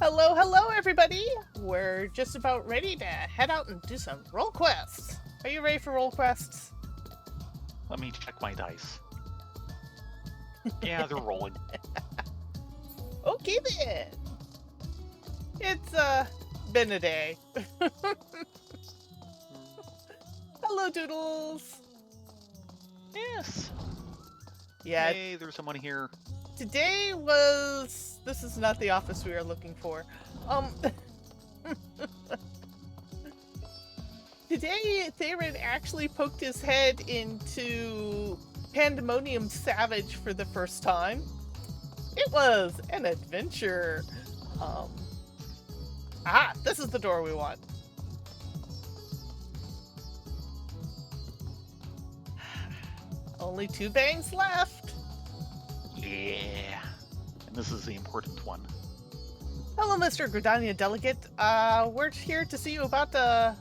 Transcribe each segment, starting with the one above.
Hello, hello, everybody! We're just about ready to head out and do some roll quests. Are you ready for roll quests? Let me check my dice. Yeah, they're rolling. Okay then. It's been a day. Hello, Doodles. Yes. Yeah. Hey, there's someone here. Today was. This is not the office we are looking for. Today, Thayrin actually poked his head into Pandemonium Savage for the first time. It was an adventure. This is the door we want. Only 2 bangs left. Yeah. And this is the important one. Hello, Mr. Gridania Delegate. We're here to see you about a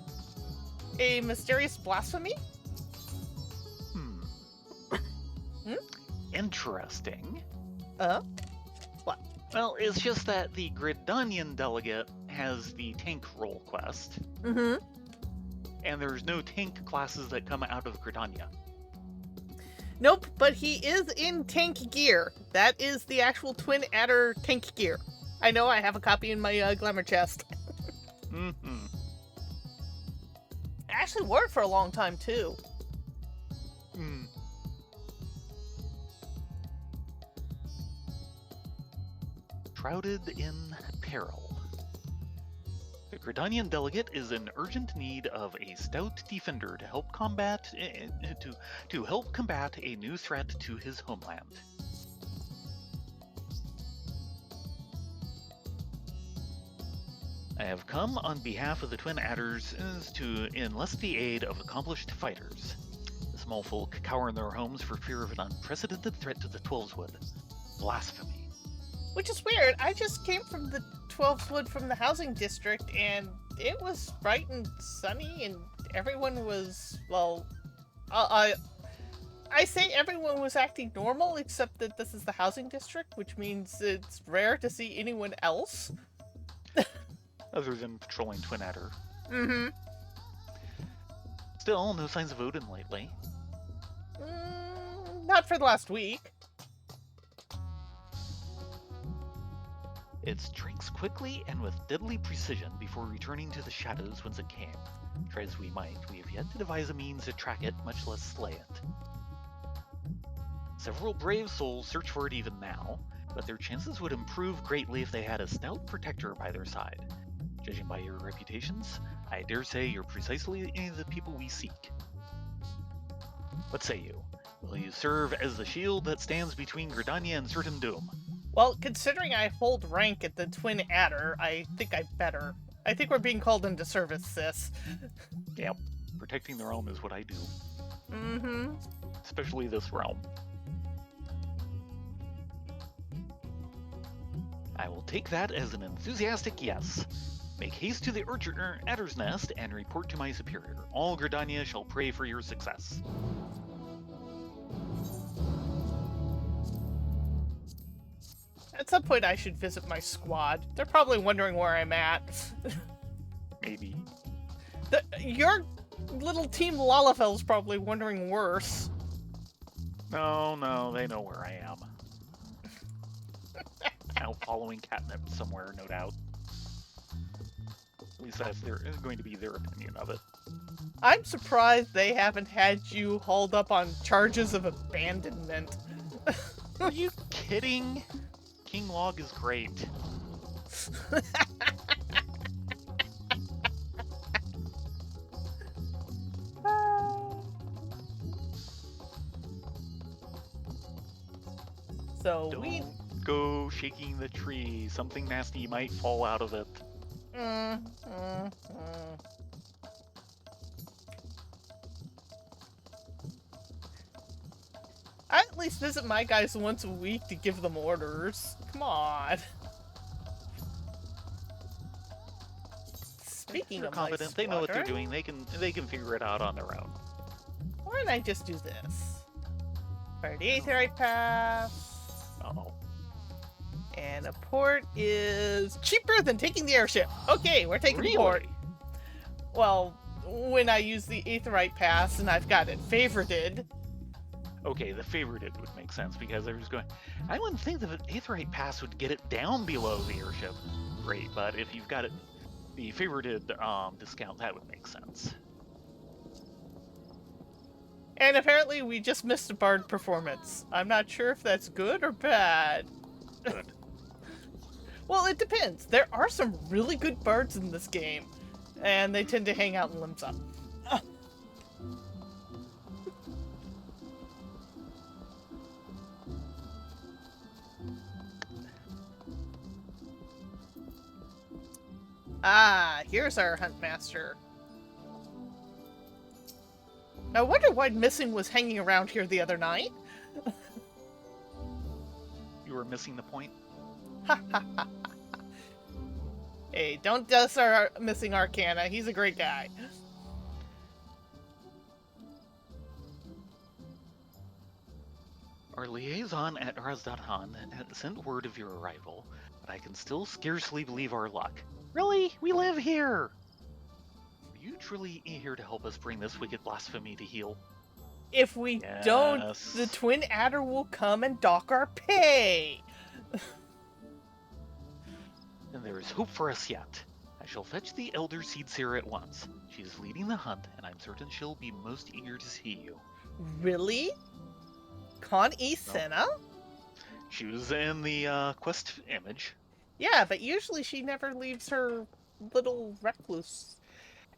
mysterious blasphemy. Interesting. What? Well, it's just that the Gridanian delegate has the tank role quest. Mm-hmm. And there's no tank classes that come out of Gridania. Nope, but he is in tank gear. That is the actual Twin Adder tank gear. I know, I have a copy in my glamour chest. Mm-hmm. I actually wore it for a long time, too. Shrouded in peril. The Gridanian delegate is in urgent need of a stout defender to help combat a new threat to his homeland. I have come on behalf of the Twin Adders to enlist the aid of accomplished fighters. The small folk cower in their homes for fear of an unprecedented threat to the Twelveswood. Blasphemy. Which is weird. I just came from the 12wood from the housing district, and it was bright and sunny, and everyone was, well, I say everyone was acting normal, except that this is the housing district, which means it's rare to see anyone else. Other than patrolling Twin Adder. Mm-hmm. Still, no signs of Odin lately. Not for the last week. It strikes quickly and with deadly precision before returning to the shadows whence it came. Try as we might, we have yet to devise a means to track it, much less slay it. Several brave souls search for it even now, but their chances would improve greatly if they had a stout protector by their side. Judging by your reputations, I dare say you're precisely the people we seek. What say you? Will you serve as the shield that stands between Gridania and certain doom? Well, considering I hold rank at the Twin Adder, I think I better. I think we're being called into service, sis. Yep. Protecting the realm is what I do. Mm-hmm. Especially this realm. I will take that as an enthusiastic yes. Make haste to the Adder's Nest and report to my superior. All Gridania shall pray for your success. At some point, I should visit my squad. They're probably wondering where I'm at. Maybe. Your little team Lalafell's probably wondering worse. No, they know where I am. Out following catnip somewhere, no doubt. At least that's going to be their opinion of it. I'm surprised they haven't had you hauled up on charges of abandonment. Are you kidding? King Log is great. So Don't go shaking the tree. Something nasty might fall out of it. I at least visit my guys once a week to give them orders. Come on. Speaking They're of competent. my They know what they're squadron, doing. They can figure it out on their own. why don't I just do this? Fire the Aetherite Pass. Uh-oh. And a port is cheaper than taking the airship. Okay, we're taking the port. Really? Well, when I use the Aetherite pass and I've got it favorited. Okay, the favorited would make sense because I was going. I wouldn't think that the Aetherite pass would get it down below the airship. Great, but if you've got it, the favorited discount, that would make sense. And apparently we just missed a bard performance. I'm not sure if that's good or bad. Good. Well, it depends. There are some really good bards in this game, and they tend to hang out in limbs up. Ah, here's our huntmaster. I wonder why Missing was hanging around here the other night. You were missing the point. Hey, don't diss our Missing Arcana. He's a great guy. Our liaison at Razdathan sent word of your arrival, but I can still scarcely believe our luck. Really? We live here! Are you truly here to help us bring this wicked blasphemy to heel? If we don't, the Twin Adder will come and dock our pay! Then there is hope for us yet. I shall fetch the Elder Seedseer at once. She is leading the hunt, and I'm certain she'll be most eager to see you. Really? Con Senna? She was in the quest image. Yeah, but usually she never leaves her little recluse.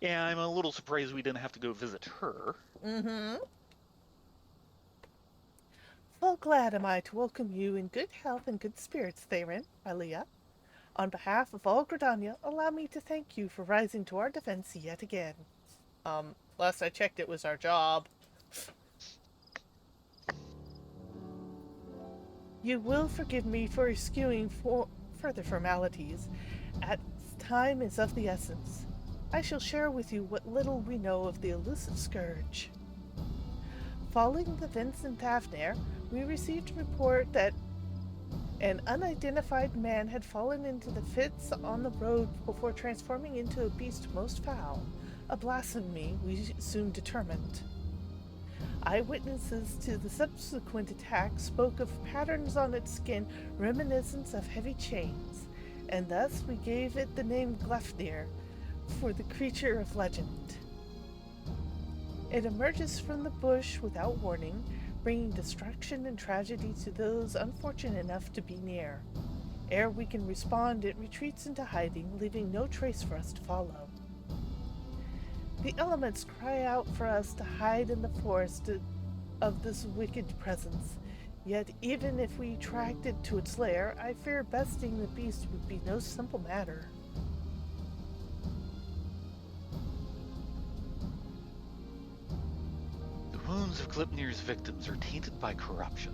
Yeah, I'm a little surprised we didn't have to go visit her. Mm-hmm. Well, glad am I to welcome you in good health and good spirits, Thayrin, Rylea. On behalf of all Gridania, allow me to thank you for rising to our defense yet again. Last I checked, it was our job. You will forgive me for eschewing further formalities, as time is of the essence. I shall share with you what little we know of the elusive scourge. Following the events in Thavnair, we received a report that an unidentified man had fallen into the fits on the road before transforming into a beast most foul, a blasphemy we soon determined. Eyewitnesses to the subsequent attack spoke of patterns on its skin reminiscent of heavy chains, and thus we gave it the name Gleifnir, for the creature of legend. It emerges from the bush without warning, bringing destruction and tragedy to those unfortunate enough to be near. Ere we can respond, it retreats into hiding, leaving no trace for us to follow. The elements cry out for us to hide in the forest of this wicked presence, yet even if we tracked it to its lair, I fear besting the beast would be no simple matter. The wounds of Gleipnir's victims are tainted by corruption.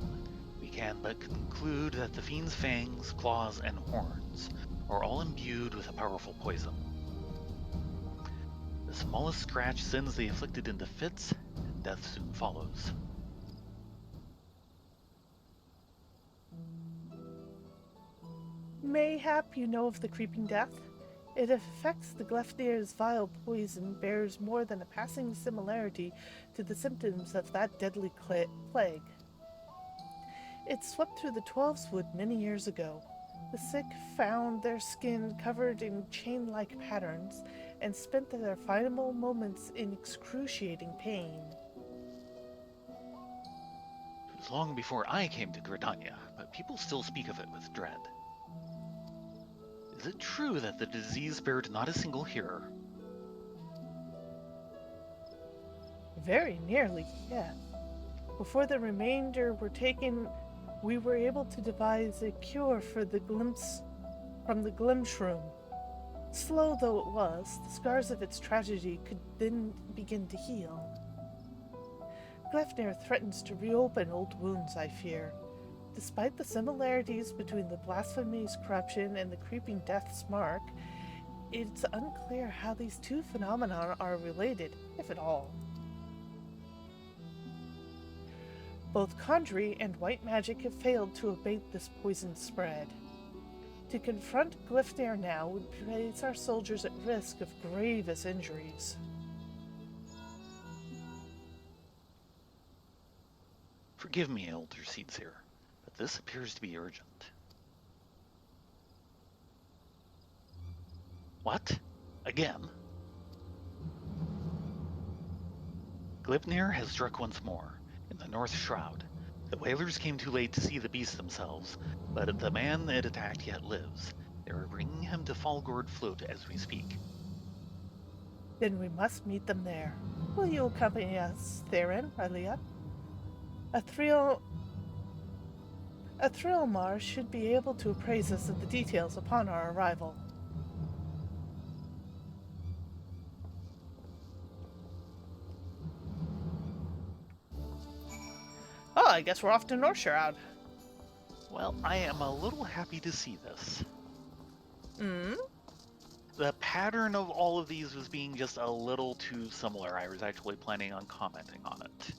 We can but conclude that the fiend's fangs, claws, and horns are all imbued with a powerful poison. The smallest scratch sends the afflicted into fits, and death soon follows. Mayhap you know of the creeping death? It affects the Gleifnir's vile poison bears more than a passing similarity to the symptoms of that deadly plague. It swept through the Twelveswood many years ago. The sick found their skin covered in chain-like patterns and spent their final moments in excruciating pain. It was long before I came to Gridania, but people still speak of it with dread. Is it true that the disease spared not a single hearer? Very nearly, yes. Before the remainder were taken, we were able to devise a cure for the Glimshroom. Slow though it was, the scars of its tragedy could then begin to heal. Gleifnir threatens to reopen old wounds, I fear. Despite the similarities between the blasphemy's corruption and the creeping death's mark, it's unclear how these two phenomena are related, if at all. Both conjury and white magic have failed to abate this poisoned spread. To confront Glyphnair now would place our soldiers at risk of grievous injuries. Forgive me, Elder Seedseer, but this appears to be urgent. What? Again? Glyphnair has struck once more, in the North Shroud. The whalers came too late to see the beast themselves, but the man it attacked yet lives. They are bringing him to Fallgourd Float as we speak. Then we must meet them there. Will you accompany us, Thayrin, Rylea? A Thrillmar should be able to appraise us of the details upon our arrival. Oh, I guess we're off to North Shroud. Well, I am a little happy to see this. Hmm? The pattern of all of these was being just a little too similar. I was actually planning on commenting on it.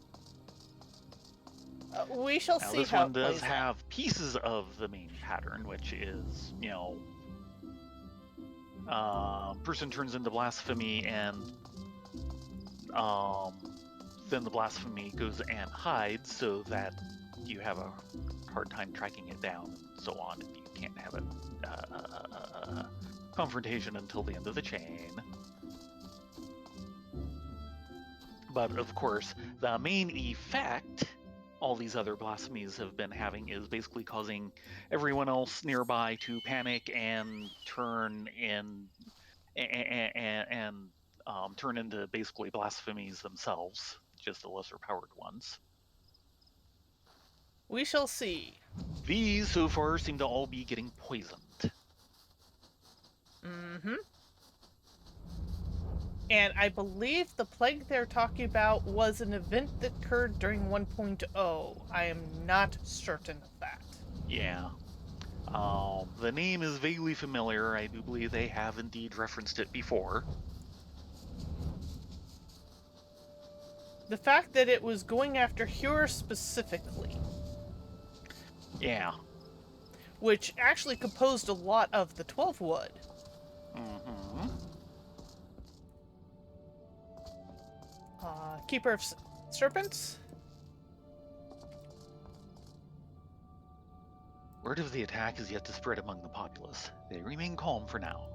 We shall Now, see this how one it does plays have out. pieces of the main pattern, which is, person turns into blasphemy, and then the blasphemy goes and hides, so that you have a hard time tracking it down, and so on, and you can't have it confrontation until the end of the chain. But of course, the main effect all these other blasphemies have been having is basically causing everyone else nearby to panic and turn turn into basically blasphemies themselves, just the lesser powered ones. We shall see. These so far seem to all be getting poisoned. Mm-hmm. And I believe the plague they're talking about was an event that occurred during 1.0. I am not certain of that. Yeah. The name is vaguely familiar. I do believe they have indeed referenced it before. The fact that it was going after Hur specifically, Yeah. which actually composed a lot of the 12 wood. Mm-hmm. Keeper of Serpents? Word of the attack is yet to spread among the populace. They remain calm for now.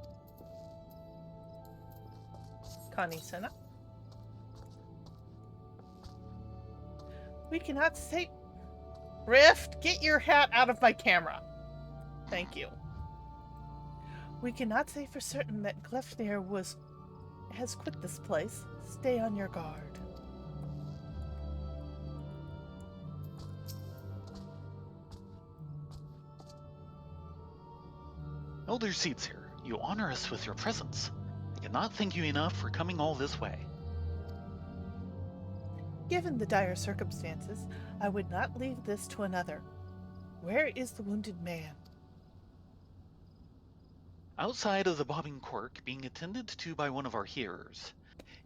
Connie Senna. We cannot say... Rift, get your hat out of my camera. Thank you. We cannot say for certain that Glyphnair has quit this place. Stay on your guard. Elder Seedseer, you honor us with your presence. I cannot thank you enough for coming all this way. Given the dire circumstances, I would not leave this to another. Where is the wounded man? Outside of the bobbing cork, being attended to by one of our healers.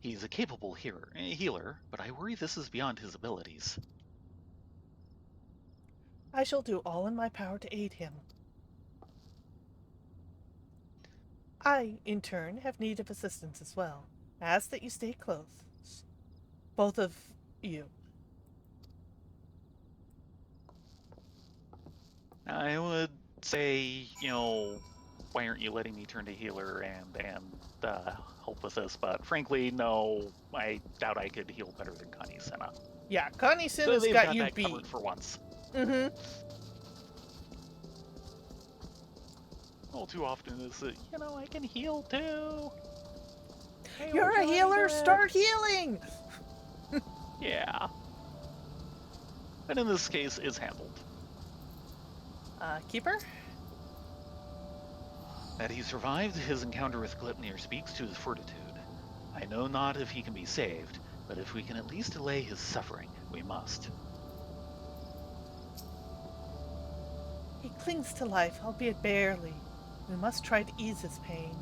He's a capable healer, but I worry this is beyond his abilities. I shall do all in my power to aid him. I, in turn, have need of assistance as well. Ask that you stay close. Both of you. I would say, why aren't you letting me turn to healer and help with this? But frankly, no, I doubt I could heal better than Connie Senna. Yeah, Connie So Senna's they've got got you that beat. covered for once. Mm-hmm. All too often is that, I can heal too. Hey, You're would a you let me healer, do it? start healing! Yeah. But in this case, it's handled. Keeper? That he survived his encounter with Glyphnair speaks to his fortitude. I know not if he can be saved, but if we can at least delay his suffering, we must. He clings to life, albeit barely. We must try to ease his pain.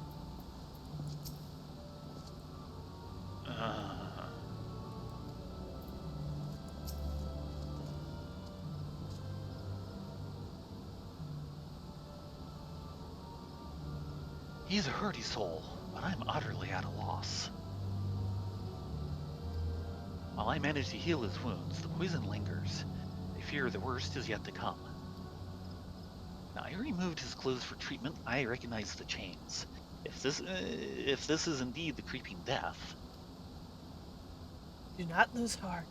He's a hardy soul, but I'm utterly at a loss. While I manage to heal his wounds, the poison lingers. I fear the worst is yet to come. Now, I removed his clothes for treatment. I recognize the chains. If this is indeed the creeping death... Do not lose heart.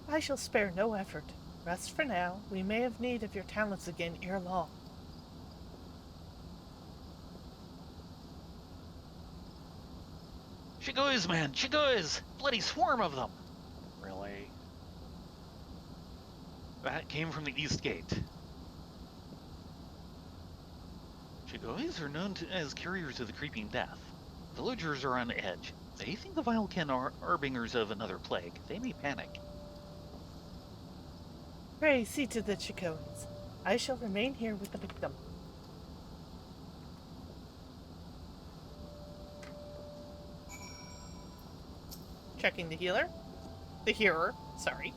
I shall spare no effort. Rest for now. We may have need of your talents again ere long. Shigoes, man! Shigoes! Bloody swarm of them! Really? That came from the east gate. Shigoes are known as carriers of the creeping death. Villagers are on edge. They think the Vilekin are harbingers of another plague. They may panic. Pray see to the Chicones. I shall remain here with the victim. Checking the healer. The hearer, sorry.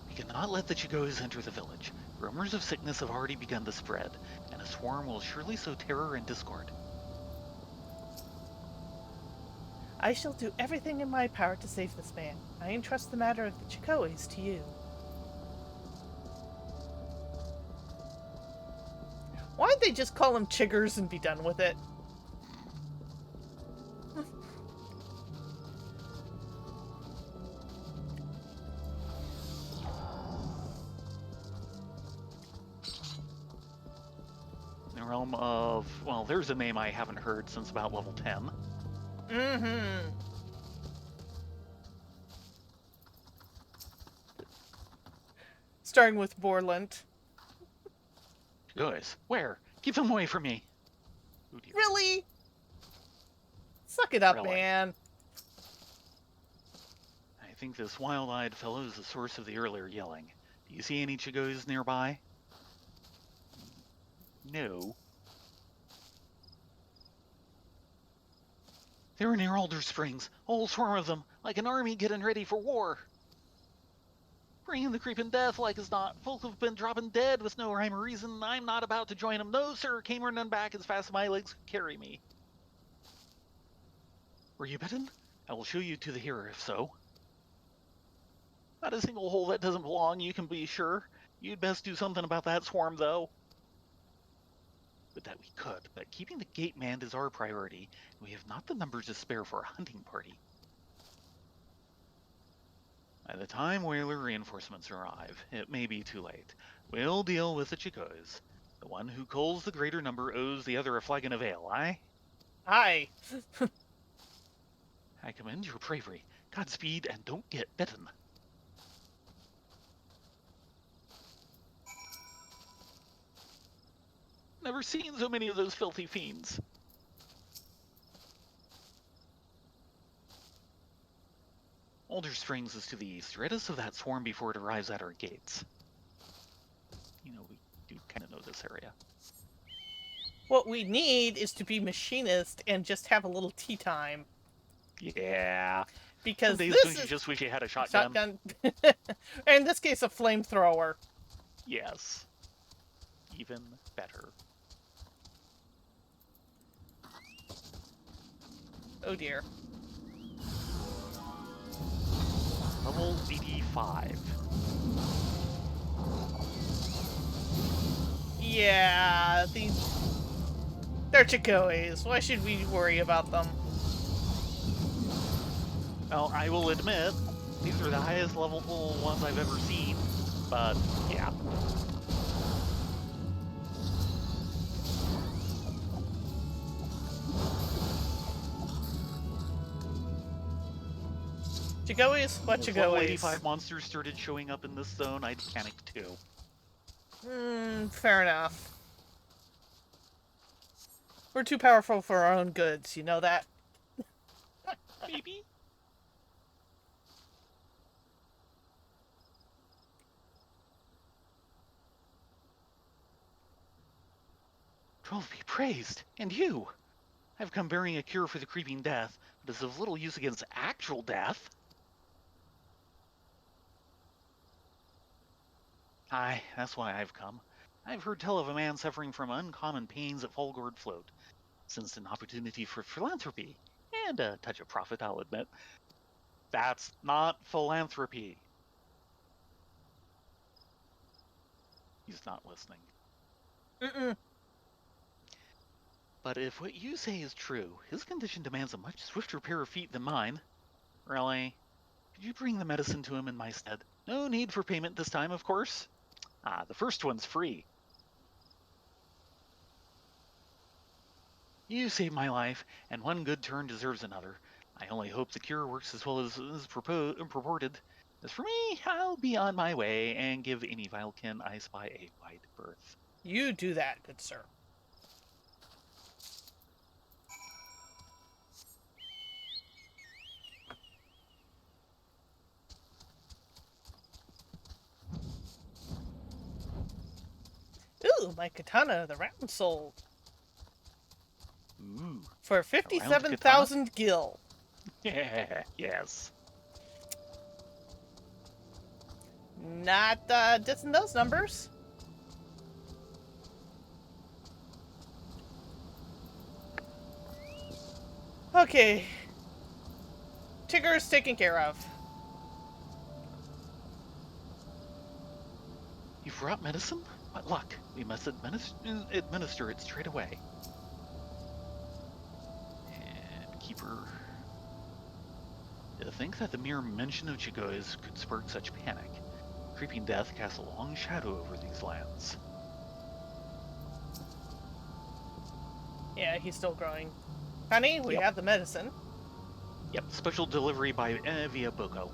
We cannot let the Chigoes enter the village. Rumors of sickness have already begun to spread, and a swarm will surely sow terror and discord. I shall do everything in my power to save this man. I entrust the matter of the Chicoes to you. Why'd they just call them chiggers and be done with it? In the realm of, well, there's a name I haven't heard since about level 10. Mm-hmm. Starting with Borland. Chigoes, where? Keep them away from me! Oh dear. Really? Suck it up, Really? man. I think this wild-eyed fellow is the source of the earlier yelling. Do you see any Chigoes nearby? No. They're near Alder Springs. A whole swarm of them, like an army getting ready for war. Bringing the creeping death like as not. Folk have been dropping dead with no rhyme or reason. I'm not about to join them. No, sir. Came running back as fast as my legs could carry me. Were you bitten? I will show you to the hearer if so. Not a single hole that doesn't belong, you can be sure. You'd best do something about that swarm, though. Would that we could, but keeping the gate manned is our priority, and we have not the numbers to spare for a hunting party. By the time Whaler reinforcements arrive, it may be too late. We'll deal with the Chicoes. The one who culls the greater number owes the other a flagon of ale, aye? Aye. I commend your bravery. Godspeed, and don't get bitten. Never seen so many of those filthy fiends. Alder Springs is to the east. Rid us of that swarm before it arrives at our gates. You know, we do kind of know this area. What we need is to be machinist and just have a little tea time. Yeah. Because Some days this don't you is just wish you had a shotgun? In this case, a flamethrower. Yes. Even better. Oh dear. Level 85. Yeah, they're Chicoes. Why should we worry about them? Well, I will admit, these are the highest level ones I've ever seen, but yeah. Chicoes? What If level Chicoes? 85 monsters started showing up in this zone, I'd panic too. Fair enough. We're too powerful for our own goods, you know that? Maybe? Twelve be praised, and you! I've come bearing a cure for the creeping death, but is of little use against actual death. Aye, that's why I've come. I've heard tell of a man suffering from uncommon pains at Folgord Float. Sensed an opportunity for philanthropy. And a touch of profit, I'll admit. That's not philanthropy. He's not listening. Mm-mm. But if what you say is true, his condition demands a much swifter pair of feet than mine. Really? Could you bring the medicine to him in my stead? No need for payment this time, of course. The first one's free. You saved my life, and one good turn deserves another. I only hope the cure works as well as purported. As for me, I'll be on my way and give any Vilekin I spy a wide berth. You do that, good sir. Ooh, my katana, the round sold. Ooh, For a round katana? 57,000 gil. Yeah, yes. Not just in those numbers. Okay. Tigger's taken care of. You've brought medicine? What luck. We must administer it straight away. And Keeper... To think that the mere mention of Chigoes could spark such panic. Creeping death casts a long shadow over these lands. Yeah, he's still growing. Honey, we have the medicine. Yep, special delivery by via Boko.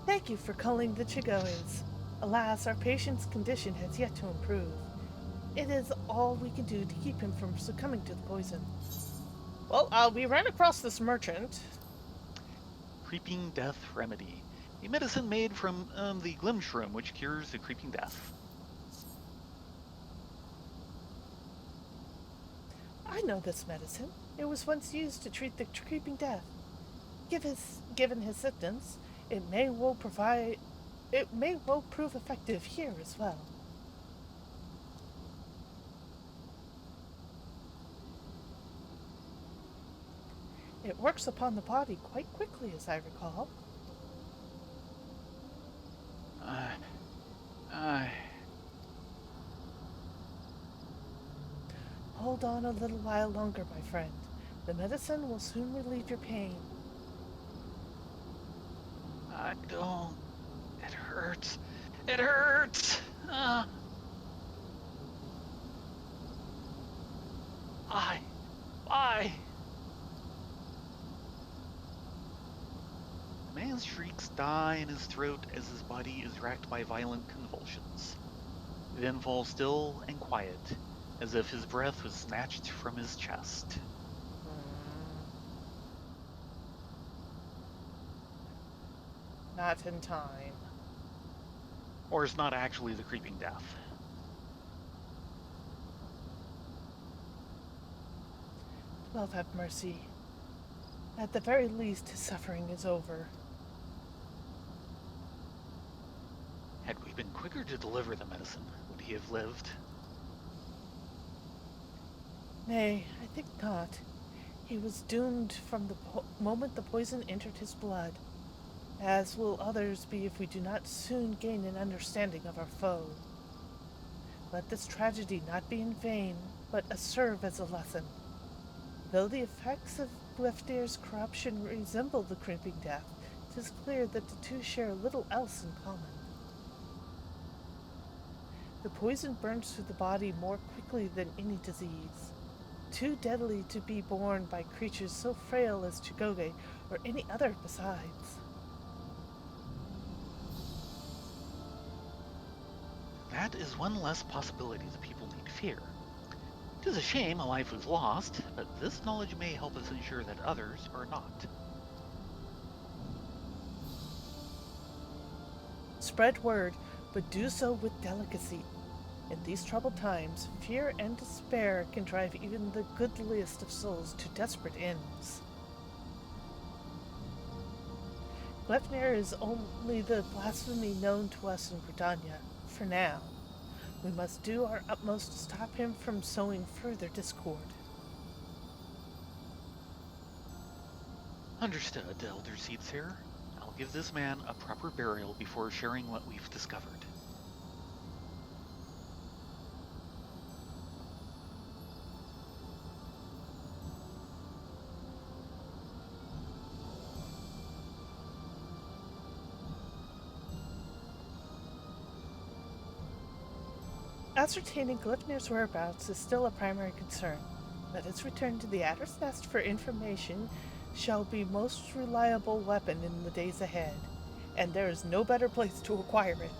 Thank you for calling the Chigoes. Alas, our patient's condition has yet to improve. It is all we can do to keep him from succumbing to the poison. Well, we ran across this merchant. Creeping Death Remedy. A medicine made from the Glimshroom, which cures the creeping death. I know this medicine. It was once used to treat the creeping death. Given his symptoms, it may well prove effective here as well. It works upon the body quite quickly, as I recall. Hold on a little while longer, my friend. The medicine will soon relieve your pain. I don't. It hurts. It hurts! Why? The man's shrieks die in his throat as his body is racked by violent convulsions. He then falls still and quiet, as if his breath was snatched from his chest. Not in time. Or is not actually the creeping death. Love have mercy. At the very least, his suffering is over. Had we been quicker to deliver the medicine, would he have lived? Nay, I think not. He was doomed from the moment the poison entered his blood, as will others be if we do not soon gain an understanding of our foe. Let this tragedy not be in vain, but serve as a lesson. Though the effects of Glyfdir's corruption resemble the creeping death, it is clear that the two share little else in common. The poison burns through the body more quickly than any disease, too deadly to be borne by creatures so frail as Chigoge or any other besides. That is one less possibility the people need fear. It is a shame a life was lost, but this knowledge may help us ensure that others are not. Spread word, but do so with delicacy. In these troubled times, fear and despair can drive even the goodliest of souls to desperate ends. Glefnir is only the blasphemy known to us in Britannia, for now. We must do our utmost to stop him from sowing further discord. Understood, Elder Seedseer. I'll give this man a proper burial before sharing what we've discovered. Ascertaining Glifnir's whereabouts is still a primary concern. Let us return to the Adder's Nest for information shall be most reliable weapon in the days ahead, and there is no better place to acquire it.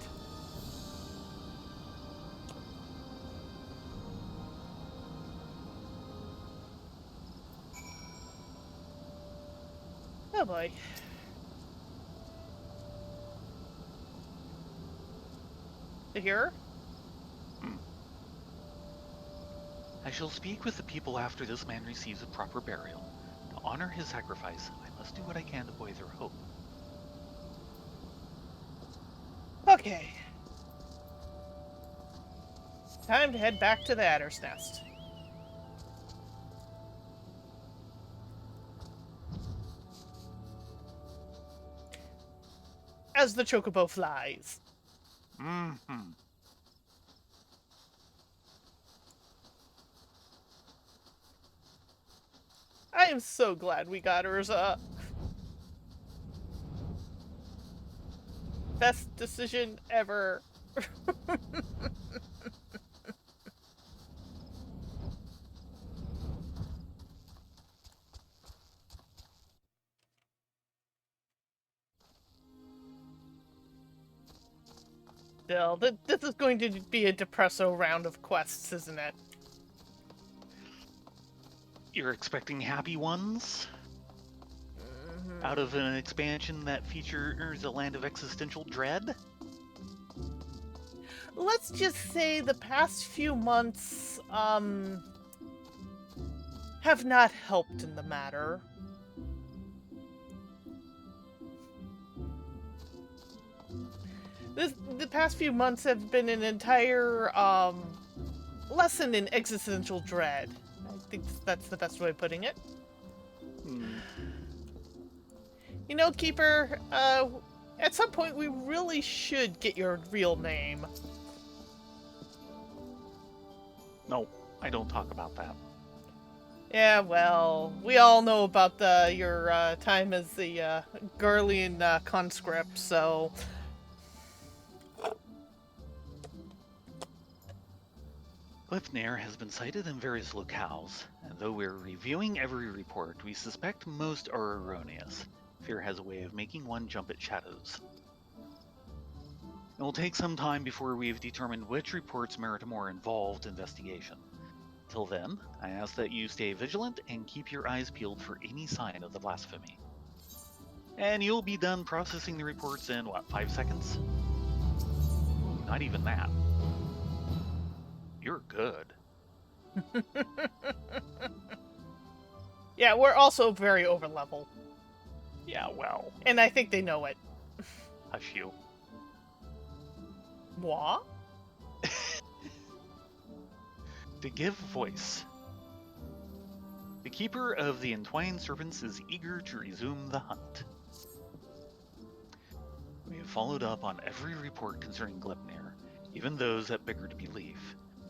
Oh boy. To hear? I shall speak with the people after this man receives a proper burial. To honor his sacrifice, I must do what I can to buoy their hope. Okay. Time to head back to the Adder's Nest. As the chocobo flies. Mm-hmm. I am so glad we got Urza. Best decision ever. Bill, this is going to be a depresso round of quests, isn't it? You're expecting happy ones? Out of an expansion that features a land of existential dread? Let's just say the past few months, have not helped in the matter. The past few months have been an entire, lesson in existential dread. I think that's the best way of putting it. You know, Keeper, at some point we really should get your real name. No, I don't talk about that. Yeah, well, we all know about your time as the Garlean conscript, so... Glifnir has been sighted in various locales, and though we're reviewing every report, we suspect most are erroneous. Fear has a way of making one jump at shadows. It will take some time before we've determined which reports merit a more involved investigation. Till then, I ask that you stay vigilant and keep your eyes peeled for any sign of the blasphemy. And you'll be done processing the reports in, 5 seconds? Ooh, not even that. You're good. Yeah, we're also very overlevel. Yeah, well. And I think they know it. Hush you. What? To give voice. The keeper of the entwined serpents is eager to resume the hunt. We have followed up on every report concerning Gleipnir, even those that bigger to believe.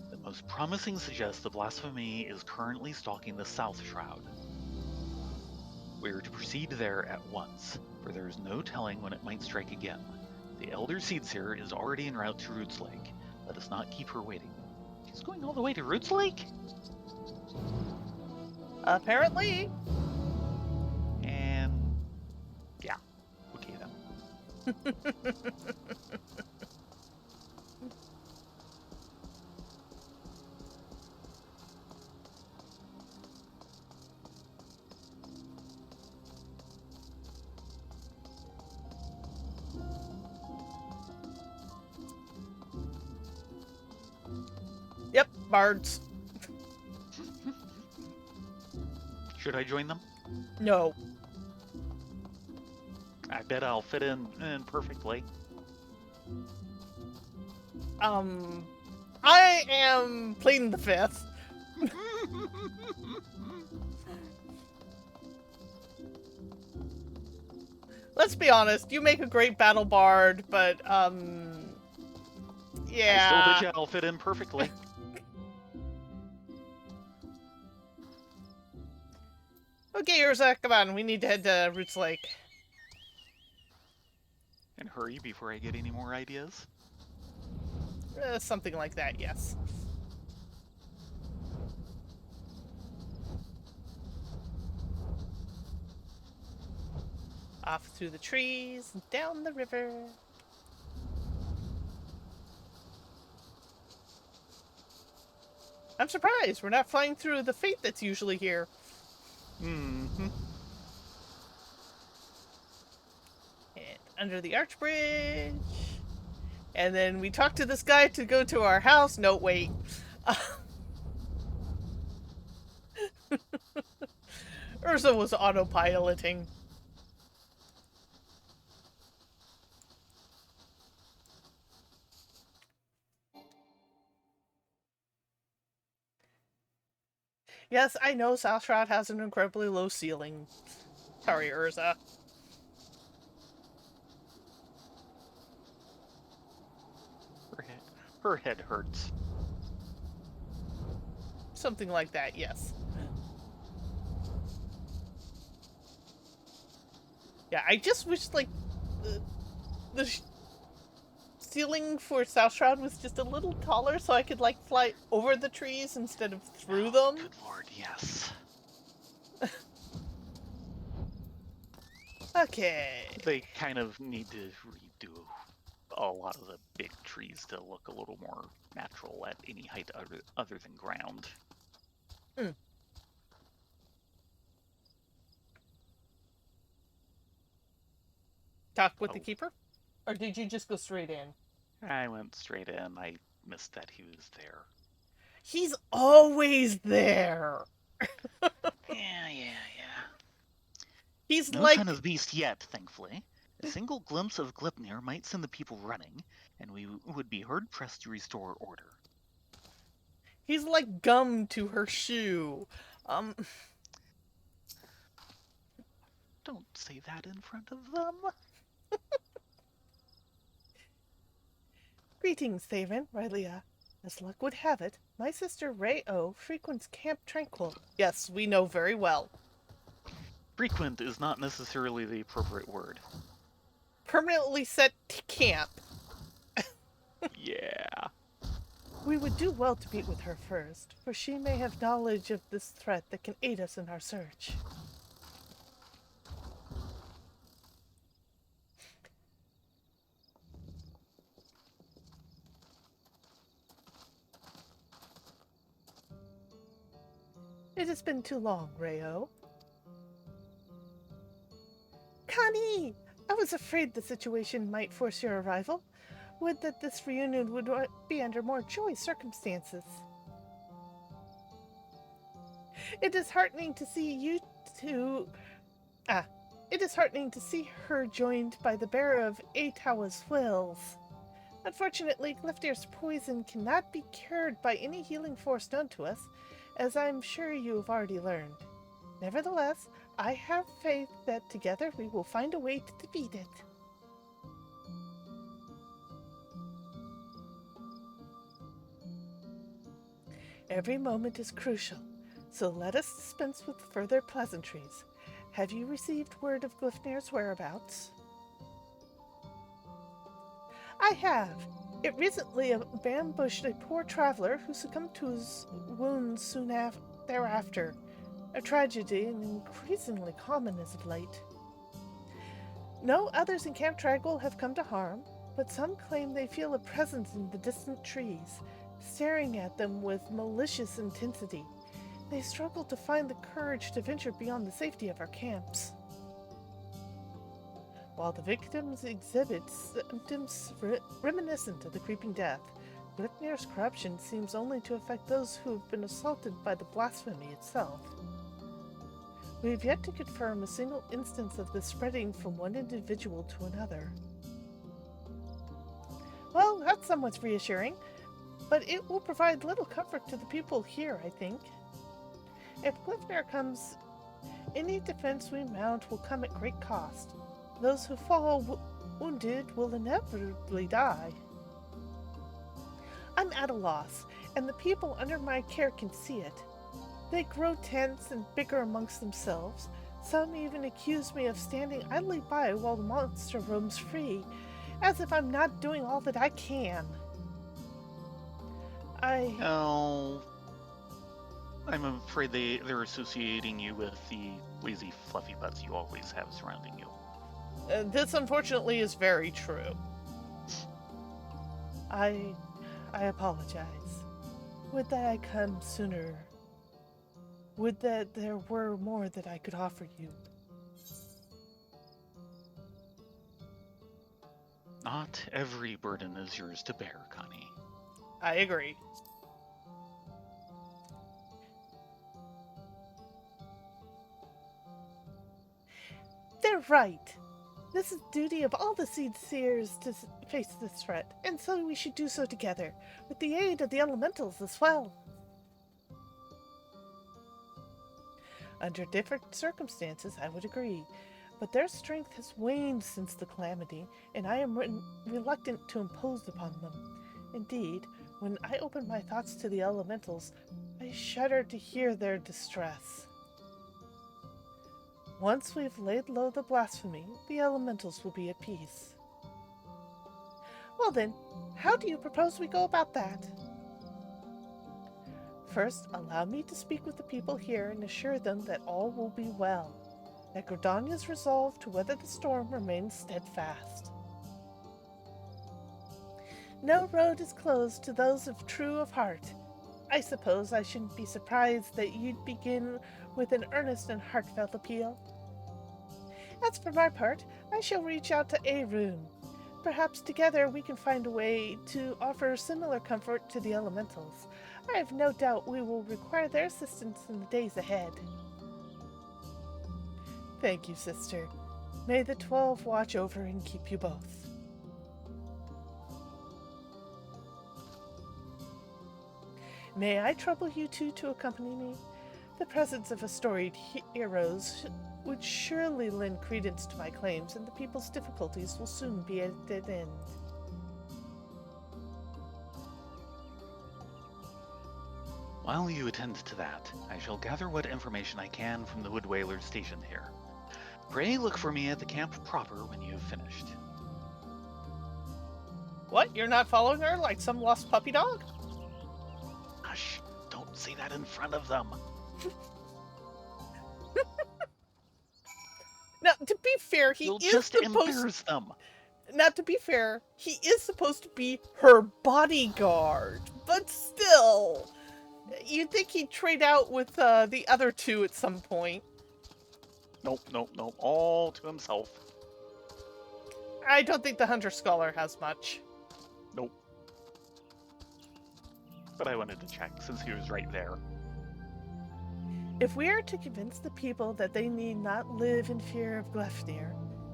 The most promising suggests the blasphemy is currently stalking the South Shroud. We are to proceed there at once, for there is no telling when it might strike again. The Elder Seedseer is already en route to Roots Lake. Let us not keep her waiting. She's going all the way to Roots Lake? Apparently. And... yeah. Okay then. Yep, bards. Should I join them? No. bet I'll fit in perfectly. I am pleading the fifth. Let's be honest, you make a great battle bard, but, yeah. I still bet you I'll fit in perfectly. Okay, Urza, come on, we need to head to Roots Lake. And hurry before I get any more ideas. Something like that, yes. Off through the trees, and down the river. I'm surprised we're not flying through the fate that's usually here. Mm-hmm. And under the arch bridge. And then we talk to this guy to go to our house. No, wait. Urza was autopiloting. Yes, I know South Shroud has an incredibly low ceiling. Sorry, Urza. Her head hurts. Something like that, yes. Yeah, I just wish, like, the ceiling for South Shroud was just a little taller so I could, like, fly over the trees instead of through them. Good lord, yes. Okay. They kind of need to redo a lot of the big trees to look a little more natural at any height other than ground. Talk with the keeper? Or did you just go straight in? I went straight in. I missed that he was there. He's always there. Yeah. He's no like... sign of the beast yet, thankfully. A single glimpse of Glipnir might send the people running, and we would be hard-pressed to restore order. He's like gum to her shoe. Don't say that in front of them. Greetings, Thayrin, Rylea. As luck would have it, my sister Reo frequents Camp Tranquil. Yes, we know very well. Frequent is not necessarily the appropriate word. Permanently set to camp. Yeah. We would do well to meet with her first, for she may have knowledge of this threat that can aid us in our search. It has been too long, Reo. Connie! I was afraid the situation might force your arrival. Would that this reunion would be under more joyous circumstances. It is heartening to see you two... It is heartening to see her joined by the bearer of Aitawa's wills. Unfortunately, Glifnir's poison cannot be cured by any healing force known to us, as I'm sure you have already learned. Nevertheless, I have faith that together we will find a way to defeat it. Every moment is crucial, so let us dispense with further pleasantries. Have you received word of Glifnir's whereabouts? I have. It recently ambushed a poor traveler who succumbed to his wounds soon thereafter. A tragedy and increasingly common as of late. No others in Camp Tranquil have come to harm, but some claim they feel a presence in the distant trees, staring at them with malicious intensity. They struggle to find the courage to venture beyond the safety of our camps. While the victims exhibit symptoms reminiscent of the creeping death, Glifnir's corruption seems only to affect those who have been assaulted by the blasphemy itself. We have yet to confirm a single instance of this spreading from one individual to another. Well, that's somewhat reassuring, but it will provide little comfort to the people here, I think. If Glyphner comes, any defense we mount will come at great cost. Those who fall wounded will inevitably die. I'm at a loss, and the people under my care can see it. They grow tense and bicker amongst themselves. Some even accuse me of standing idly by while the monster roams free, as if I'm not doing all that I can. Oh, I'm afraid they're associating you with the lazy fluffy butts you always have surrounding you. This unfortunately is very true. I apologize. Would that I come sooner. Would that there were more that I could offer you. Not every burden is yours to bear, Connie. I agree. They're right. This is the duty of all the Seed Seers to face this threat, and so we should do so together, with the aid of the elementals as well. Under different circumstances, I would agree, but their strength has waned since the calamity, and I am reluctant to impose upon them. Indeed, when I open my thoughts to the elementals, I shudder to hear their distress. Once we've laid low the blasphemy, the elementals will be at peace. Well then, how do you propose we go about that? First, allow me to speak with the people here and assure them that all will be well, that Gridania's resolve to weather the storm remains steadfast. No road is closed to those true of heart. I suppose I shouldn't be surprised that you'd begin with an earnest and heartfelt appeal. As for my part, I shall reach out to Arun. Perhaps together we can find a way to offer similar comfort to the elementals. I have no doubt we will require their assistance in the days ahead. Thank you, sister. May the 12 watch over and keep you both. May I trouble you two to accompany me? The presence of a storied heroes would surely lend credence to my claims, and the people's difficulties will soon be at an end. While you attend to that, I shall gather what information I can from the Wood Whalers stationed here. Pray look for me at the camp proper when you have finished. What? You're not following her like some lost puppy dog? Hush, don't say that in front of them. Now, to be fair, You'll just embarrass them. Now, to be fair, he is supposed to be her bodyguard, but still, you'd think he'd trade out with the other two at some point. Nope, all to himself. I don't think the Hunter Scholar has much. Nope. But I wanted to check since he was right there. If we are to convince the people that they need not live in fear of Glyphner,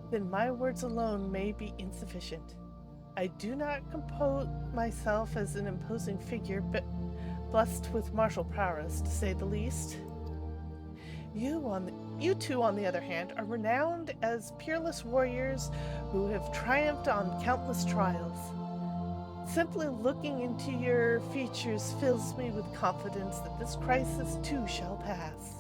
then my words alone may be insufficient. I do not compose myself as an imposing figure, but blessed with martial prowess, to say the least. You two, on the other hand, are renowned as peerless warriors who have triumphed on countless trials. Simply looking into your features fills me with confidence that this crisis too shall pass.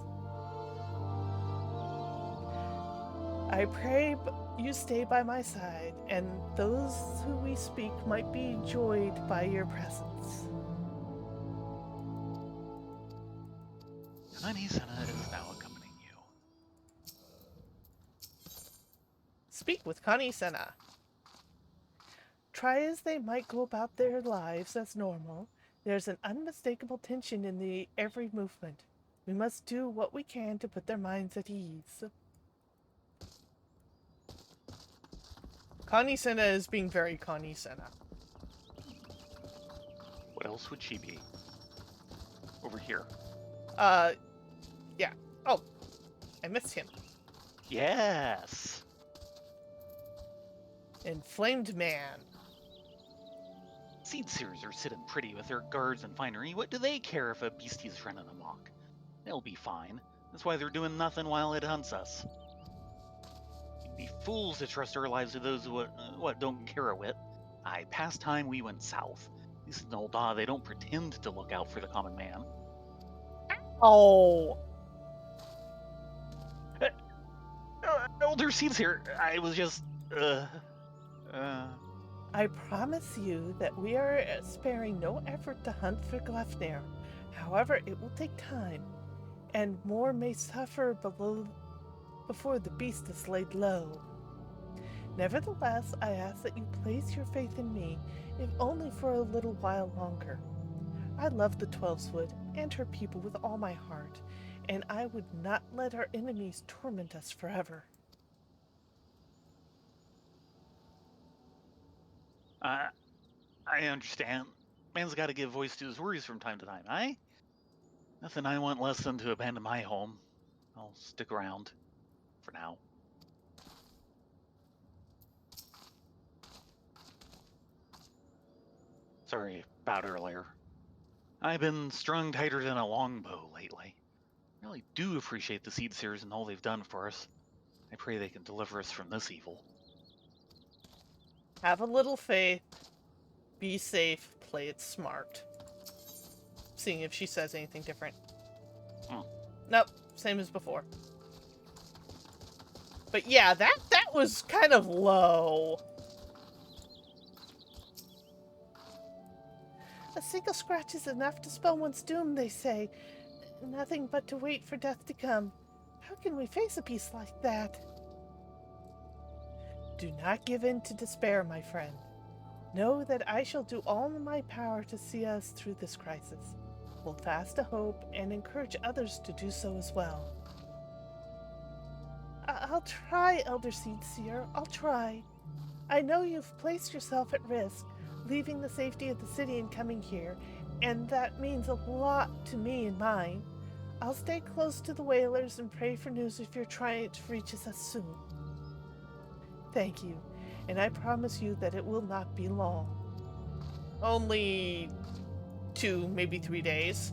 I pray you stay by my side, and those who we speak might be joyed by your presence. Connie Senna is now accompanying you. Speak with Connie Senna. Try as they might go about their lives as normal, there's an unmistakable tension in the every movement. We must do what we can to put their minds at ease. Connie Senna is being very Connie Senna. What else would she be? Over here. Yeah. Oh. I miss him. Yes. Inflamed man. Seed seers are sitting pretty with their guards and finery. What do they care if a beastie's running amok? They'll be fine. That's why they're doing nothing while it hunts us. We'd be fools to trust our lives to those what don't care a whit. Past time we went south. At least in Ul'dah, they don't pretend to look out for the common man. Oh. Elder Seed's here. I was just, I promise you that we are sparing no effort to hunt for Glefnir. However, it will take time, and more may suffer before the beast is laid low. Nevertheless, I ask that you place your faith in me, if only for a little while longer. I love the Twelveswood and her people with all my heart, and I would not let our enemies torment us forever. I understand. Man's got to give voice to his worries from time to time, eh? Nothing I want less than to abandon my home. I'll stick around. For now. Sorry about earlier. I've been strung tighter than a longbow lately. I really do appreciate the Seed Seers and all they've done for us. I pray they can deliver us from this evil. Have a little faith. Be safe. Play it smart. Seeing if she says anything different. Nope, same as before. But yeah, that was kind of low. A single scratch is enough to spell one's doom, they say. Nothing but to wait for death to come. How can we face a beast like that? Do not give in to despair, my friend. Know that I shall do all in my power to see us through this crisis. Hold fast to hope and encourage others to do so as well. I'll try, Elder Seedseer. I'll try. I know you've placed yourself at risk, leaving the safety of the city and coming here, and that means a lot to me and mine. I'll stay close to the whalers and pray for news if your triumph reaches us soon. Thank you, and I promise you that it will not be long. Only 2, maybe 3 days.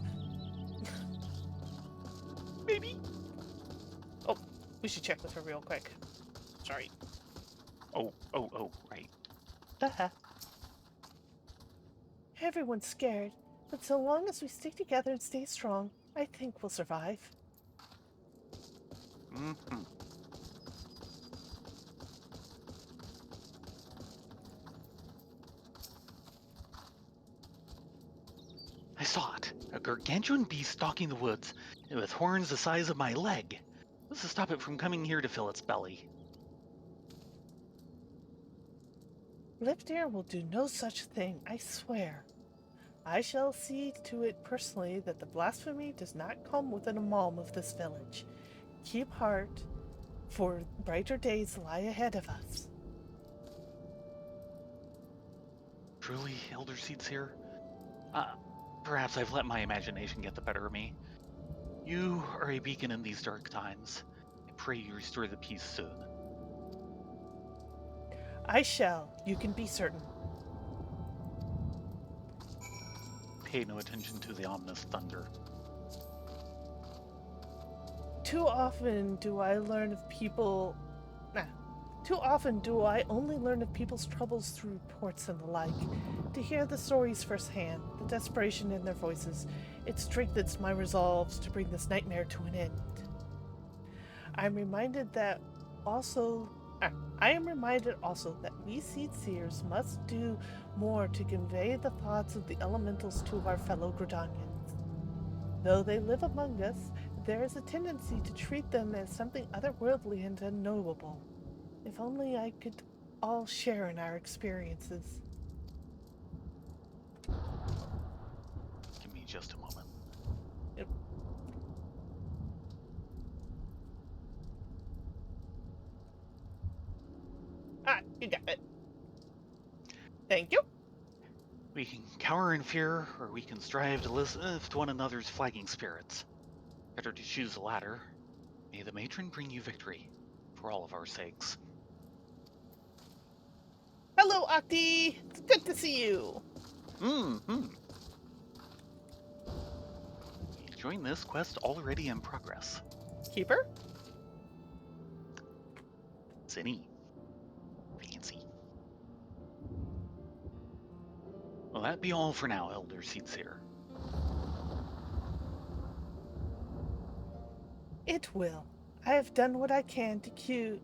Maybe. Oh, we should check with her real quick. Sorry. Oh, right. Everyone's scared, but so long as we stick together and stay strong, I think we'll survive. Mm-hmm. I saw it. A gargantuan beast stalking the woods, with horns the size of my leg. Let's stop it from coming here to fill its belly. Glefnir will do no such thing, I swear. I shall see to it personally that the blasphemy does not come within a palm of this village. Keep heart, for brighter days lie ahead of us. Truly, Elder Seeds here? Perhaps I've let my imagination get the better of me. You are a beacon in these dark times. I pray you restore the peace soon. I shall, you can be certain. Pay no attention to the ominous thunder. Too often do I only learn of people's troubles through reports and the like. To hear the stories firsthand, the desperation in their voices, it strengthens my resolves to bring this nightmare to an end. I am reminded also that we Seed Seers must do more to convey the thoughts of the elementals to our fellow Gridanians. Though they live among us, there is a tendency to treat them as something otherworldly and unknowable. If only I could all share in our experiences. Give me just a moment. Yep. You got it. Thank you. We can cower in fear, or we can strive to lift one another's flagging spirits. Better to choose the latter. May the matron bring you victory, for all of our sakes. Hello, Octi! It's good to see you! Mm-hmm. Join this quest already in progress. Keeper? Zinni. Fancy. Well, that be all for now, Elder Seedseer. It will. I have done what I can to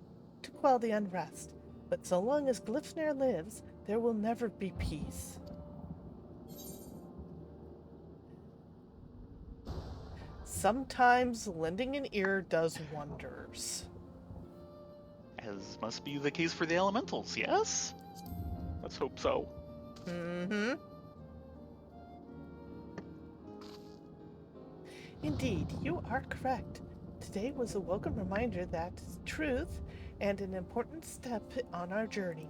quell the unrest, but so long as Glifnir lives, there will never be peace. Sometimes lending an ear does wonders. As must be the case for the elementals, yes? Let's hope so. Mm-hmm. Indeed, you are correct. Today was a welcome reminder that truth and an important step on our journey.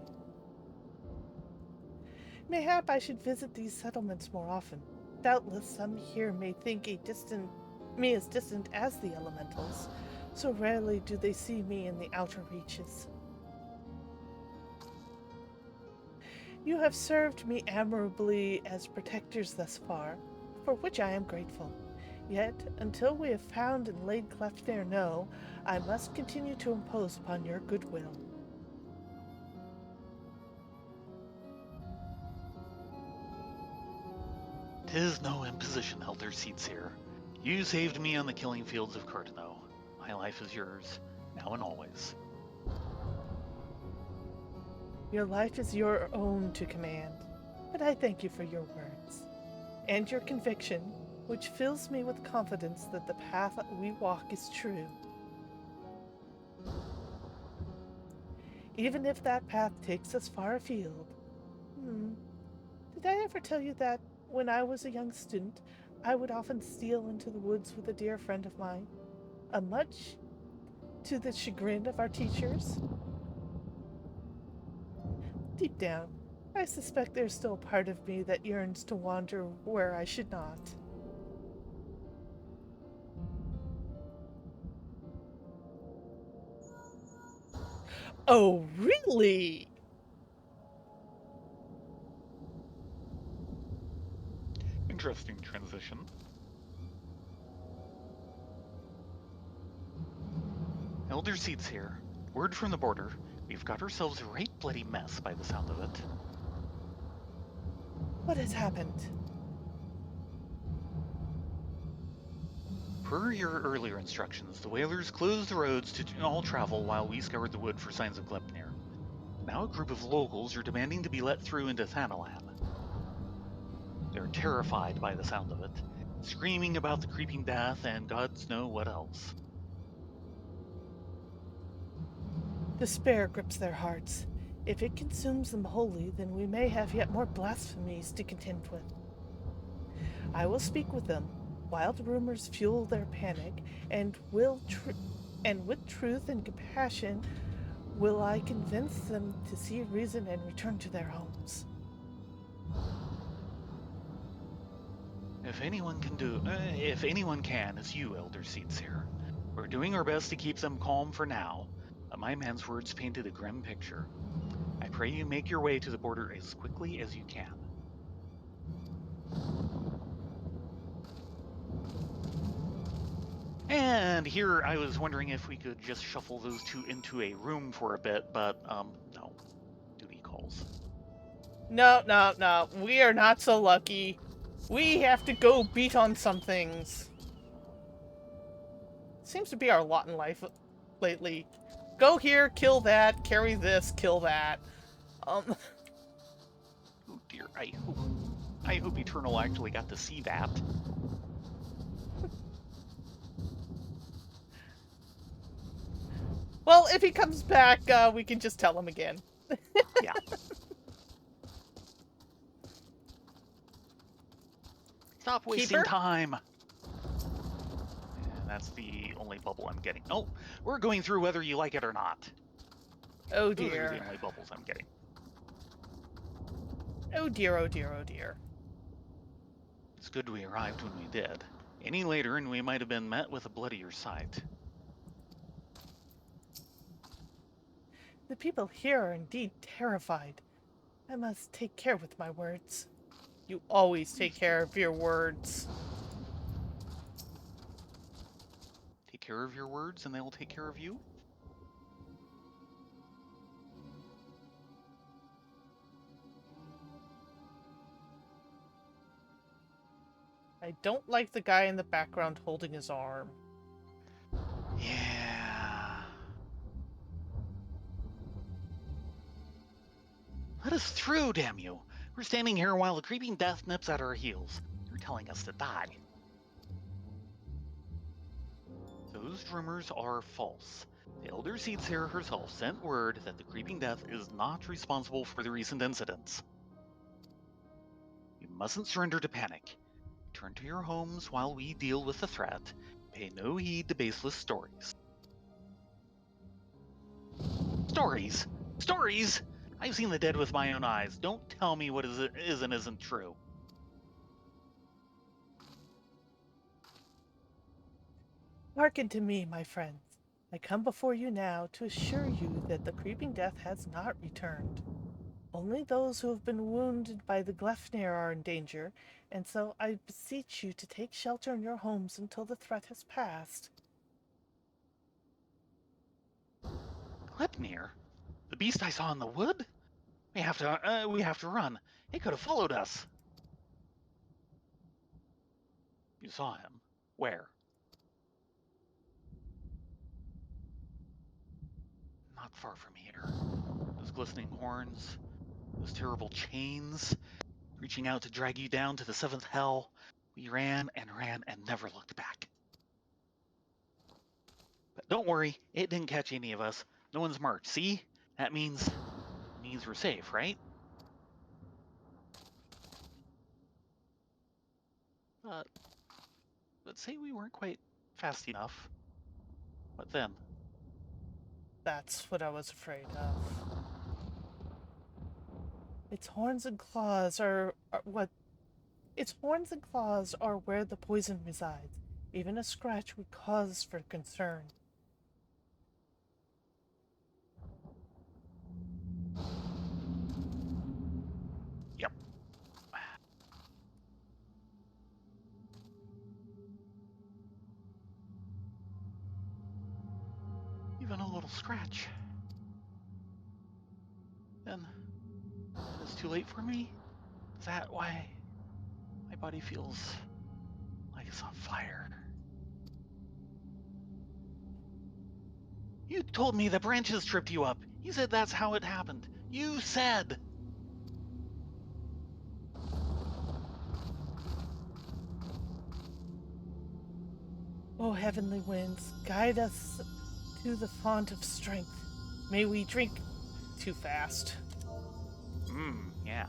Mayhap I should visit these settlements more often. Doubtless some here may think me as distant as the elementals, so rarely do they see me in the outer reaches. You have served me admirably as protectors thus far, for which I am grateful. Yet, until we have found and laid Glefnir low, I must continue to impose upon your goodwill. 'Tis no imposition, Elder Seedseer. You saved me on the killing fields of Cardano. My life is yours, now and always. Your life is your own to command, but I thank you for your words and your conviction, which fills me with confidence that the path we walk is true. Even if that path takes us far afield. Did I ever tell you that when I was a young student, I would often steal into the woods with a dear friend of mine, much to the chagrin of our teachers? Deep down, I suspect there's still a part of me that yearns to wander where I should not. Oh, really? Interesting transition. Elder Seedseer, word from the border. We've got ourselves a right bloody mess by the sound of it. What has happened? Per your earlier instructions, the whalers closed the roads to all travel while we scoured the wood for signs of Glepnir. Now a group of locals are demanding to be let through into Thanalan. They're terrified by the sound of it, screaming about the creeping death and gods know what else. Despair grips their hearts. If it consumes them wholly, then we may have yet more blasphemies to contend with. I will speak with them. Wild rumors fuel their panic, and with truth and compassion will I convince them to see reason and return to their homes. If anyone can, it's you, Elder Seedseer. We're doing our best to keep them calm for now, but my man's words painted a grim picture. I pray you make your way to the border as quickly as you can. And here I was wondering if we could just shuffle those two into a room for a bit, but no. Duty calls. No, no, no. We are not so lucky. We have to go beat on some things. Seems to be our lot in life lately. Go here, kill that, carry this, kill that. Oh dear, I hope Eternal actually got to see that. Well, if he comes back, we can just tell him again. Yeah. Stop wasting Keeper? time. And that's the only bubble I'm getting. Oh, we're going through whether you like it or not. Oh Those are the dear. only bubbles I'm getting. Oh dear, oh dear, oh dear. It's good we arrived when we did. Any later and we might have been met with a bloodier sight. The people here are indeed terrified. I must take care with my words. You always take care of your words. Take care of your words and they will take care of you? I don't like the guy in the background holding his arm. Yeah. Let us through, damn you! We're standing here while the creeping death nips at our heels. You're telling us to die. Those rumors are false. The Elder Seedseer herself sent word that the creeping death is not responsible for the recent incidents. You mustn't surrender to panic. Return to your homes while we deal with the threat. Pay no heed to baseless stories. Stories? Stories? I've seen the dead with my own eyes. Don't tell me what is and isn't true. Hearken to me, my friends. I come before you now to assure you that the creeping death has not returned. Only those who have been wounded by the Gleipnir are in danger, and so I beseech you to take shelter in your homes until the threat has passed. Gleipnir? The beast I saw in the wood? We have to run. He could have followed us. You saw him. Where? Not far from here. Those glistening horns, those terrible chains, reaching out to drag you down to the seventh hell. We ran and never looked back. But don't worry, it didn't catch any of us. No one's marked. See? That means we're safe, right? But say we weren't quite fast enough. What then? That's what I was afraid of. Its horns and claws are what its horns and claws are where the poison resides. Even a scratch would cause for concern. Yep. Even a little scratch. Then it's too late for me? Is that why my body feels like it's on fire? You told me the branches tripped you up. You said that's how it happened. You said. O heavenly winds, guide us to the font of strength. May we drink too fast. Yeah.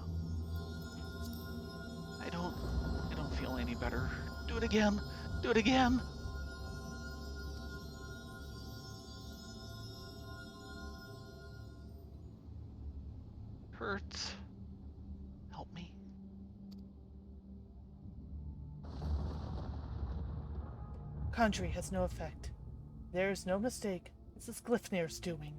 I don't feel any better. Do it again. Do it again. Hurts. Help me. Conjuring has no effect. There is no mistake. This is Gleipnir's doing.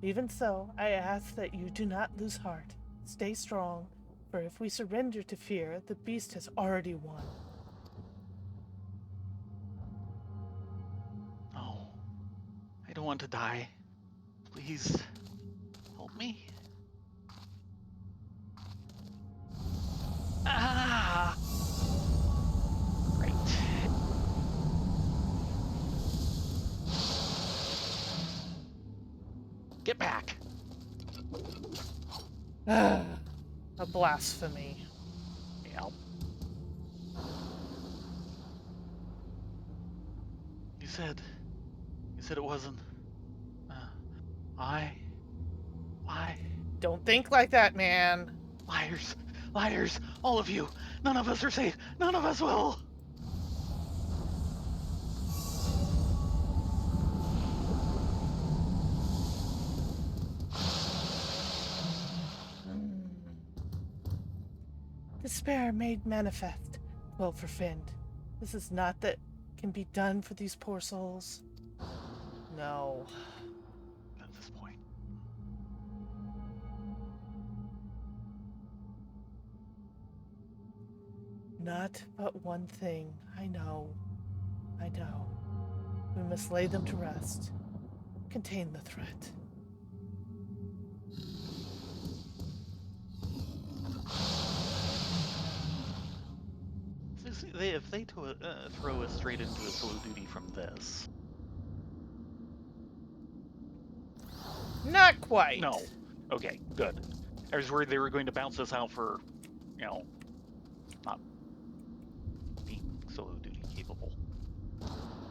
Even so, I ask that you do not lose heart. Stay strong, for if we surrender to fear, the beast has already won. No. I don't want to die. Please help me. Ah! Great. Get back. A blasphemy. Yep. You said it wasn't. I. Don't think like that, man. Liars. Liars. All of you. None of us are safe. None of us will. Despair made manifest. Well, for Finn, this is not that can be done for these poor souls. No. At this point. Not but one thing. I know. I know. We must lay them to rest. Contain the threat. If they throw us straight into a solo duty from this... Not quite. No. Okay, good. I was worried they were going to bounce us out for, not being solo duty capable.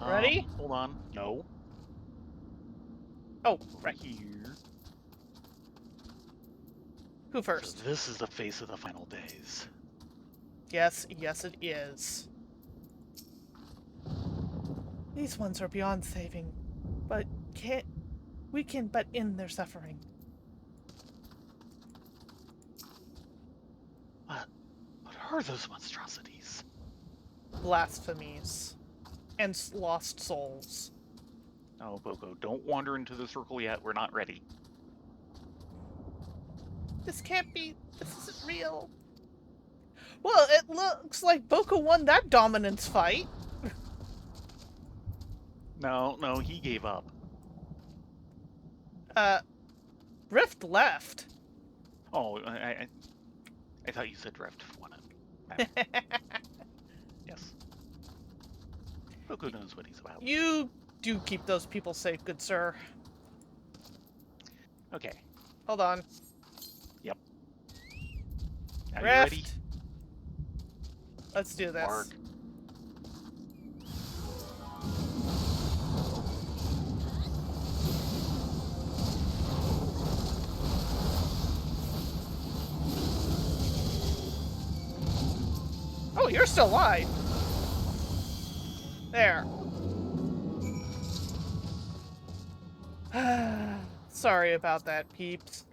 Ready? Hold on. No. Oh, right. Here. Who first? So this is the face of the final days. Yes, it is. These ones are beyond saving, but we can but end their suffering. What are those monstrosities? Blasphemies. And lost souls. Oh, Boko, don't wander into the circle yet. We're not ready. This can't be. This isn't real. Well, it looks like Boko won that dominance fight. No, he gave up. Rift left. Oh, I thought you said Rift won it. Yes. Boko knows what he's about. You do keep those people safe, good sir. Okay. Hold on. Yep. Now you Rift. ready? Let's do this. Mark. Oh, you're still alive. There. Sorry about that, peeps.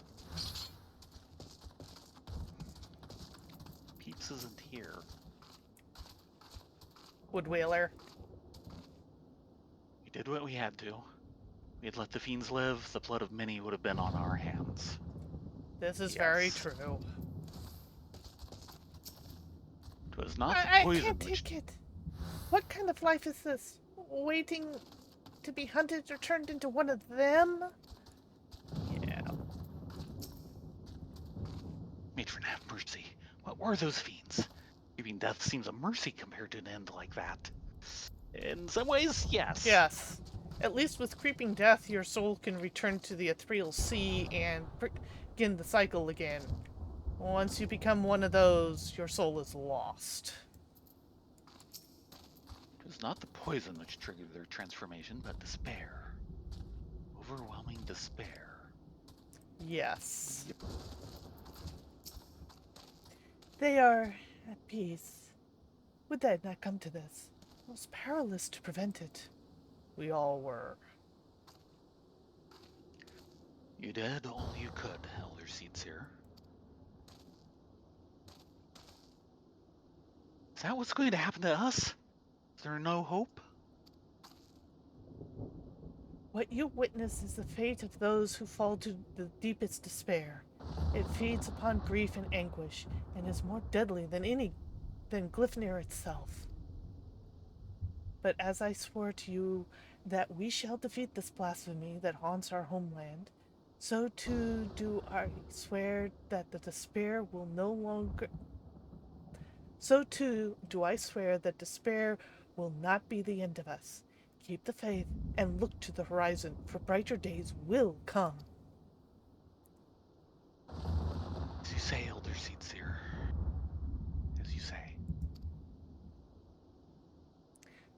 Peeps isn't here. Woodwhaler. We did what we had to. We had let the fiends live, the blood of many would have been on our hands. This is very true. It was not I the poison can't take it. What kind of life is this? Waiting to be hunted or turned into one of them? Yeah. Matron, have mercy. What were those fiends? Giving death seems a mercy compared to an end like that. In some ways, yes. Yes. At least with creeping death, your soul can return to the ethereal sea and begin the cycle again. Once you become one of those, your soul is lost. It was not the poison which triggered their transformation, but despair. Overwhelming despair. Yes. They are at peace. Would that not come to this? It was perilous to prevent it. We all were. You did all you could, Elder Seedseer. Is that what's going to happen to us? Is there no hope? What you witness is the fate of those who fall to the deepest despair. It feeds upon grief and anguish, and is more deadly than Glyphnir itself. But as I swore to you that we shall defeat this blasphemy that haunts our homeland, so too do I swear that the despair will no longer... So too do I swear that despair will not be the end of us. Keep the faith and look to the horizon, for brighter days will come. As you say, Elder Seedseer. As you say.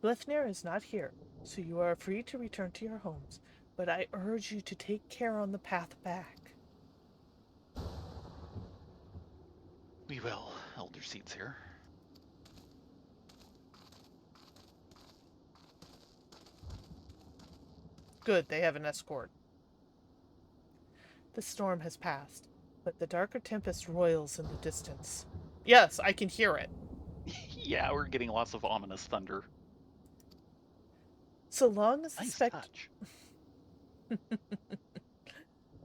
Glyphnir is not here, so you are free to return to your homes, but I urge you to take care on the path back. We will, Elder Seedseer. Good, they have an escort. The storm has passed, but the darker tempest roils in the distance. Yes, I can hear it. Yeah, we're getting lots of ominous thunder. So long as Nice the touch.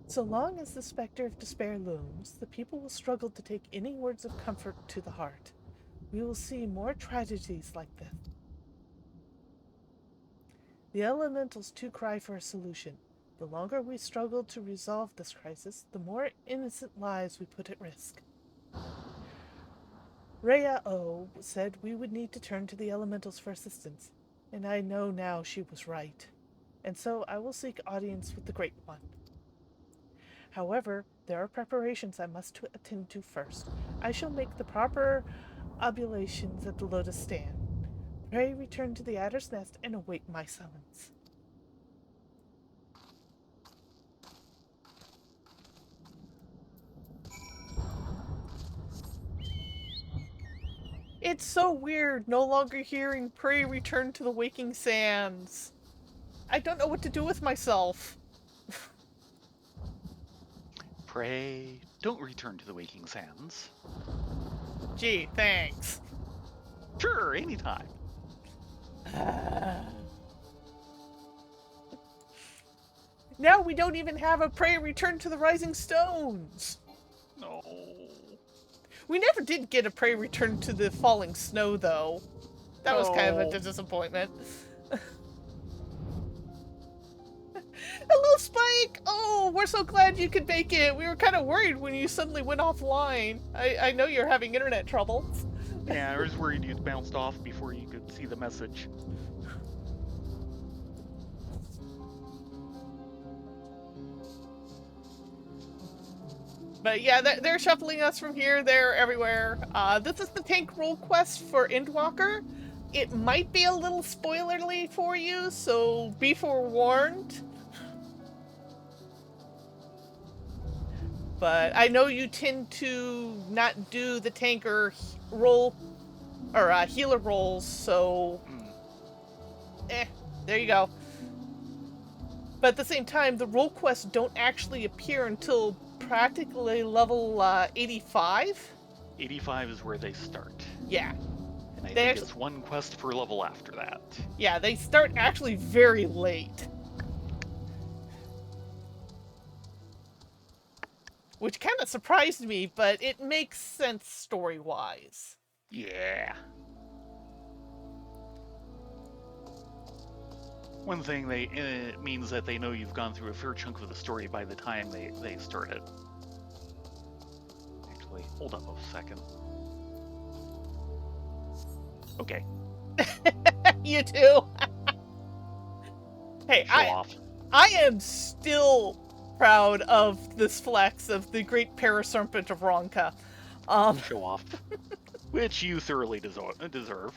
So long as the specter of despair looms, the people will struggle to take any words of comfort to the heart. We will see more tragedies like this. The elementals too cry for a solution. The longer we struggle to resolve this crisis, the more innocent lives we put at risk. Rhea O said we would need to turn to the elementals for assistance, and I know now she was right. And so I will seek audience with the Great One. However, there are preparations I must attend to first. I shall make the proper oblations at the lotus stand. Pray return to the adder's nest and await my summons. It's so weird no longer hearing Pray return to the waking sands. I don't know what to do with myself. Pray, don't return to the waking sands. Gee, thanks. Sure, anytime. Now we don't even have a Pray return to the rising stones. No. We never did get a Pray return to the falling snow, though. That was kind of a No. disappointment. Hello, Spike! Oh, we're so glad you could make it. We were kind of worried when you suddenly went offline. I know you're having internet trouble. Yeah, I was worried you'd bounced off before you could see the message. But yeah, they're shuffling us from here, there, everywhere. This is the tank role quest for Endwalker. It might be a little spoilerly for you, so be forewarned. But I know you tend to not do the tanker role, or healer roles, so there you go. But at the same time, the role quests don't actually appear until practically level 85. 85 is where they start. Yeah. And I think it's one quest per level after that. Yeah, they start actually very late. Which kind of surprised me, but it makes sense story-wise. Yeah. One thing it means that they know you've gone through a fair chunk of the story by the time they start it. Actually, hold up a second. Okay. You too. Hey, Show off. I am still proud of this flex of the great paraserpent of Ronka. Show off. Which you thoroughly deserve.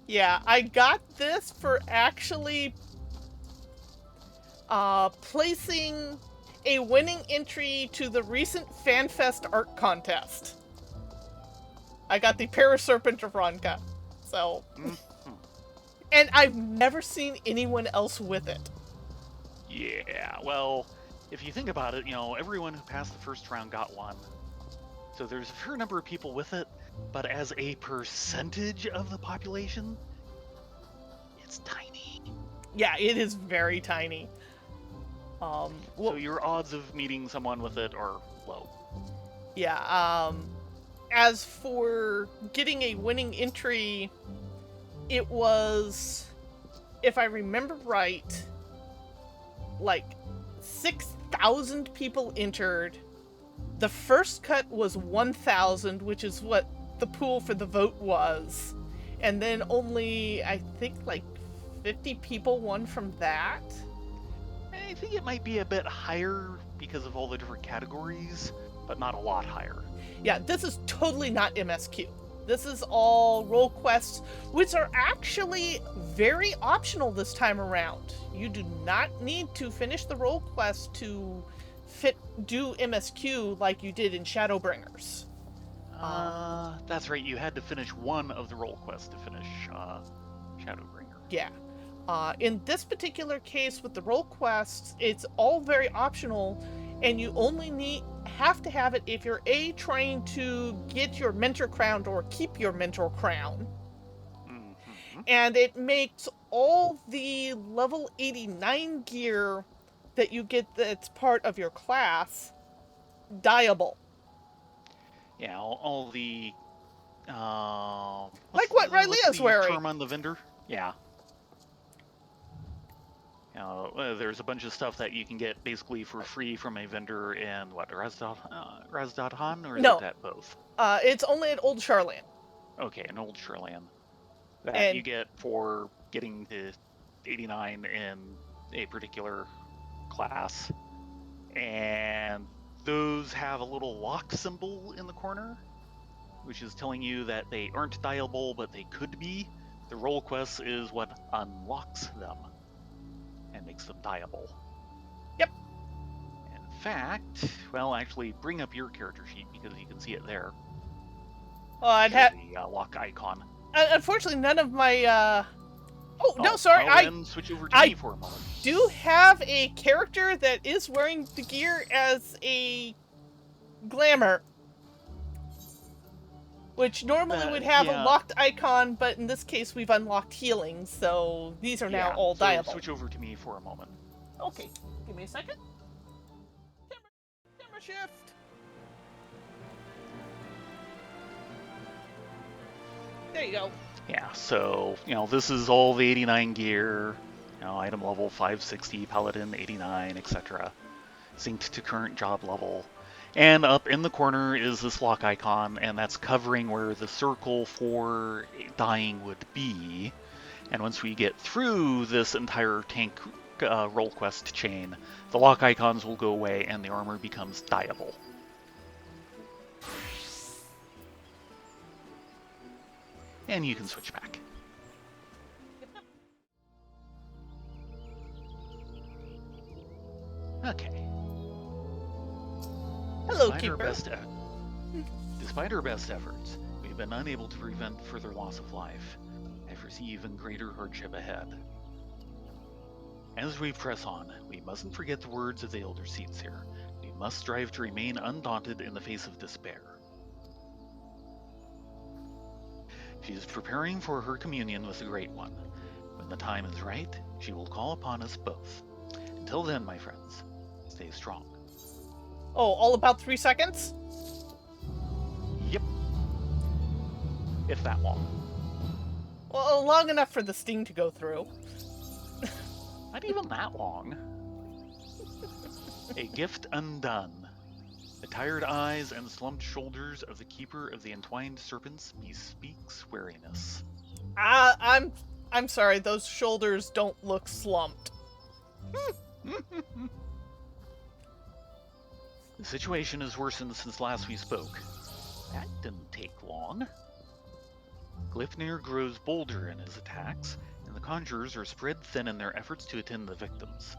Yeah, I got this for actually placing a winning entry to the recent FanFest art contest. I got the Paraserpent of Ronka. So. And I've never seen anyone else with it. Yeah, well, if you think about it, everyone who passed the first round got one. So there's a fair number of people with it, but as a percentage of the population, it's tiny. Yeah, it is very tiny. So your odds of meeting someone with it are low. Yeah, as for getting a winning entry, it was, if I remember right, like 6,000 people entered. The first cut was 1,000, which is what the pool for the vote was. And then only, I think, like 50 people won from that. I think it might be a bit higher because of all the different categories, but not a lot higher. Yeah, this is totally not MSQ. This is all role quests, which are actually very optional this time around. You do not need to finish the role quest to do MSQ like you did in Shadowbringers. That's right, you had to finish one of the role quests to finish Shadowbringer. Yeah. In this particular case with the role quests, it's all very optional, and you only have to have it if you're trying to get your mentor crown or keep your mentor crown. And it makes all the level 89 gear that you get that's part of your class dyeable. Yeah, all the Like what what's Rylea's the wearing. term on the vendor? Yeah. There's a bunch of stuff that you can get basically for free from a vendor in what Raz.Han, or is it No, at both? it's only at Old Charlan. Okay, an old Sherland that you And get for getting to 89 in a particular class, and those have a little lock symbol in the corner, which is telling you that they aren't dyeable, but they could be. The roll quest is what unlocks them and makes them dyeable. yep. In fact, well, actually, bring up your character sheet because you can see it there. Well, I'd Show have. the lock icon. Unfortunately, none of my. Oh no, sorry. Well, then switch over to me I for a moment. do have a character that is wearing the gear as a glamour, which normally would have a Yeah, locked icon, but in this case we've unlocked healing, so these are now yeah. all So dyeable. switch over to me for a moment. Okay, give me a second. Camera shift. There you go. Yeah, so, this is all the 89 gear, item level 560, paladin 89, etc. Synced to current job level. And up in the corner is this lock icon, and that's covering where the circle for dying would be. And once we get through this entire tank roll quest chain, the lock icons will go away and the armor becomes dyeable. And you can switch back. Okay. Hello, Despite Keeper. Despite our best efforts, we've been unable to prevent further loss of life. I foresee even greater hardship ahead. As we press on, we mustn't forget the words of the Elder Seedseer. We must strive to remain undaunted in the face of despair. She is preparing for her communion with the Great One. When the time is right, she will call upon us both. Until then, my friends, stay strong. Oh, all about 3 seconds? Yep. If that long. Well, long enough for the sting to go through. Not even that long. A gift undone. The tired eyes and slumped shoulders of the keeper of the entwined serpents bespeaks wariness. I'm sorry, those shoulders don't look slumped. The situation has worsened since last we spoke. That didn't take long. Glypnir grows bolder in his attacks, and the conjurers are spread thin in their efforts to attend the victims.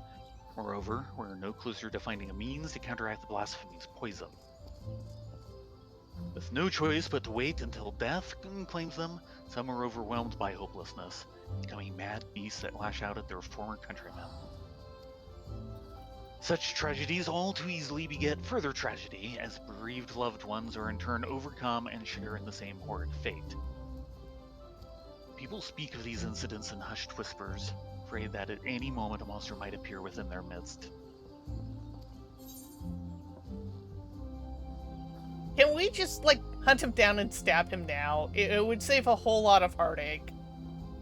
Moreover, we're no closer to finding a means to counteract the blasphemy's poison. With no choice but to wait until death claims them, some are overwhelmed by hopelessness, becoming mad beasts that lash out at their former countrymen. Such tragedies all too easily beget further tragedy, as bereaved loved ones are in turn overcome and share in the same horrid fate. People speak of these incidents in hushed whispers, afraid that at any moment a monster might appear within their midst. Can we just, hunt him down and stab him now? It would save a whole lot of heartache.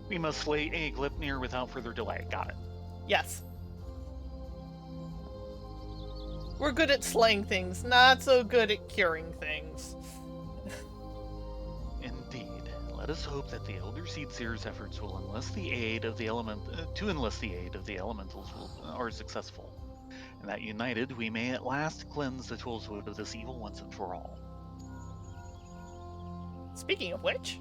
We must slay a Glypnir without further delay. Got it. Yes. We're good at slaying things, not so good at curing things. Indeed. Let us hope that the Elder Seedseer's efforts will enlist the aid of the elementals are successful, and that united we may at last cleanse the Tollswood of this evil once and for all. Speaking of which...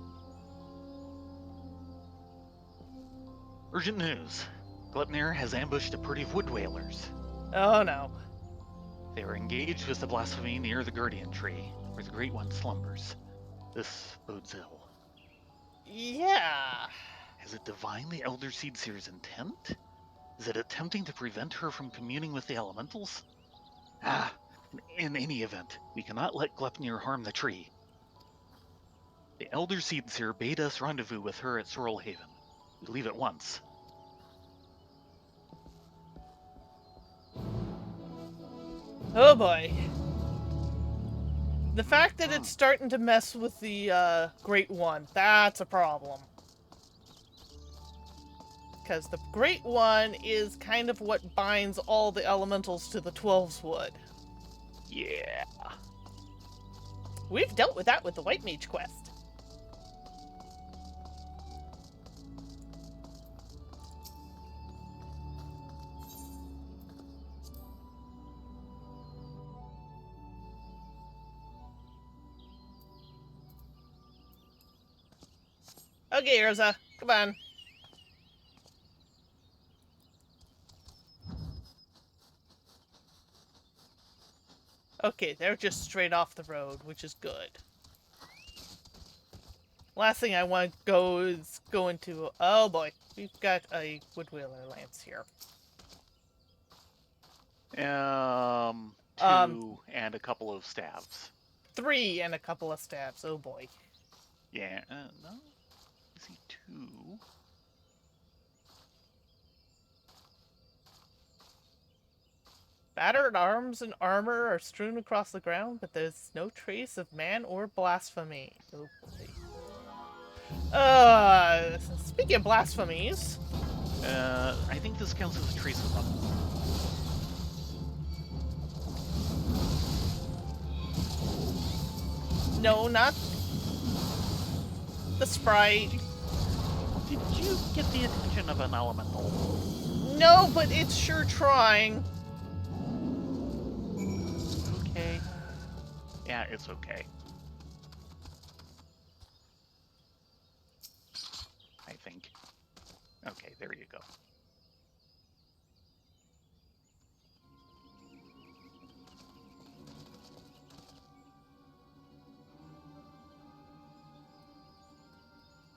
Urgent news. Glypnir has ambushed a party of wood whalers. Oh no. They are engaged with the blasphemy near the Guardian Tree, where the Great One slumbers. This bodes ill. Yeah. Has it divined the Elder Seedseer's intent? Is it attempting to prevent her from communing with the elementals? In any event, we cannot let Glypnir harm the tree. The Elder Seedseer bade us rendezvous with her at Sorrelhaven. We leave at once. Oh boy. The fact that it's starting to mess with the Great One, that's a problem. Because the Great One is kind of what binds all the elementals to the 12's wood. Yeah. We've dealt with that with the White Mage quest. Okay, Rosa, come on. Okay, they're just straight off the road, which is good. Last thing I want to go is go into... Oh boy, we've got a Woodwheeler Lance here. Two and a couple of stabs. 3 and a couple of stabs, oh boy. Yeah, no. I see 2. Battered arms and armor are strewn across the ground, but there's no trace of man or blasphemy. Oh boy. Speaking of blasphemies... I think this counts as a trace of them. No, not the sprite. Did you get the attention of an elemental? No, but it's sure trying. Okay. Yeah, it's okay. I think. Okay, there you go.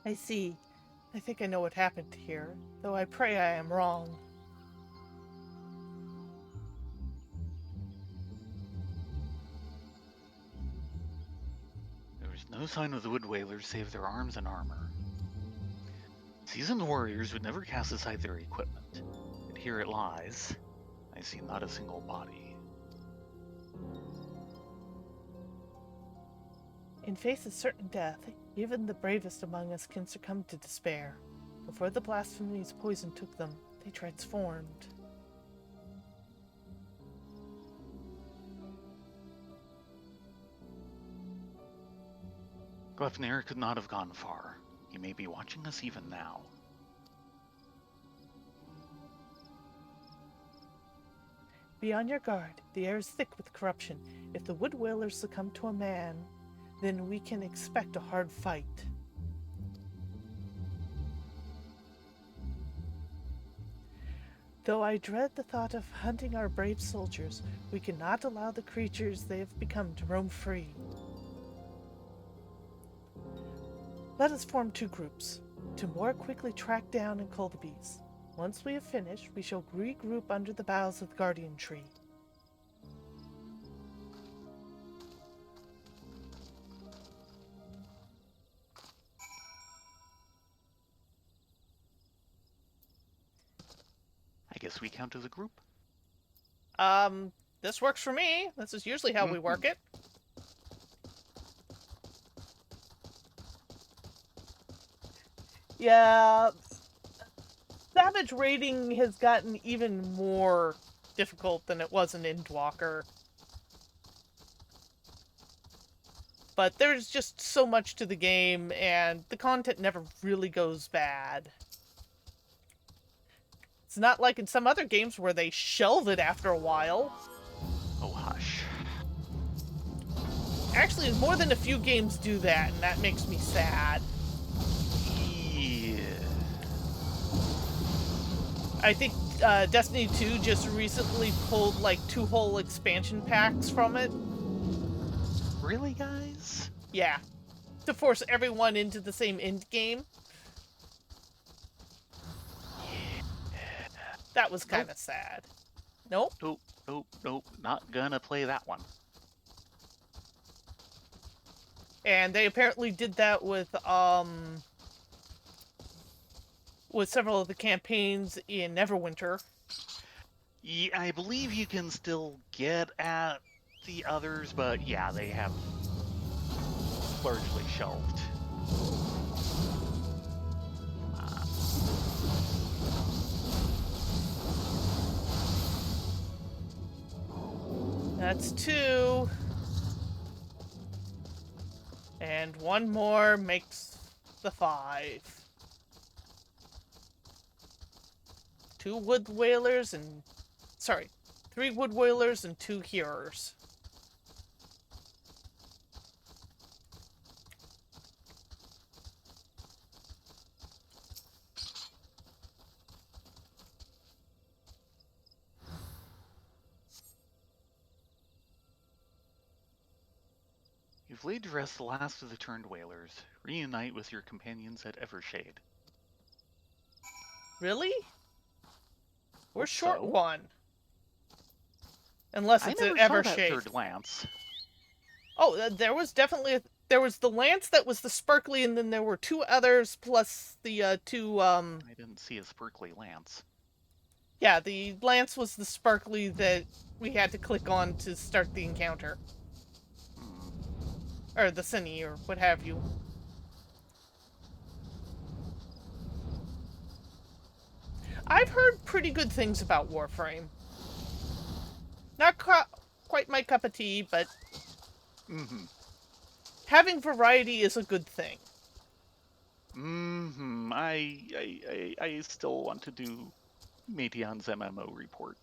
I see. I think I know what happened here, though I pray I am wrong. There was no sign of the Wood Whalers save their arms and armor. Seasoned warriors would never cast aside their equipment, but here it lies. I see not a single body. In face of certain death, even the bravest among us can succumb to despair. Before the blasphemy's poison took them, they transformed. Gleipnir could not have gone far. He may be watching us even now. Be on your guard. The air is thick with corruption. If the Wood Whalers succumb to a man, then we can expect a hard fight. Though I dread the thought of hunting our brave soldiers, we cannot allow the creatures they have become to roam free. Let us form 2 groups, to more quickly track down and cull the beasts. Once we have finished, we shall regroup under the boughs of the Guardian Tree. I guess we count as a group. This works for me. This is usually how we work it. Yeah, Savage raiding has gotten even more difficult than it was in Endwalker. But there's just so much to the game, and the content never really goes bad. It's not like in some other games where they shelve it after a while. Oh, hush. Actually, more than a few games do that, and that makes me sad. Yeah. I think Destiny 2 just recently pulled like 2 whole expansion packs from it. Really, guys? Yeah. To force everyone into the same end game. That was kind of sad. Nope. Nope. Not gonna play that one. And they apparently did that with several of the campaigns in Neverwinter. Yeah, I believe you can still get at the others, but yeah, they have largely shelved. That's 2. And 1 more makes the 5. 2 wood whalers and... Sorry. 3 wood whalers and 2 hearers. You've laid to rest the last of the turned whalers. Reunite with your companions at Evershade. Really? We're Hope short so. 1. Unless I it's at never saw that Evershade. third lance. Oh, there was definitely... There was the lance that was the sparkly, and then there were 2 others, plus the 2, I didn't see a sparkly lance. Yeah, the lance was the sparkly that we had to click on to start the encounter. Hmm. Or the cine, or what have you. I've heard pretty good things about Warframe. Not quite my cup of tea, but Mm-hmm. having variety is a good thing. Mm-hmm. I still want to do Meteon's MMO report.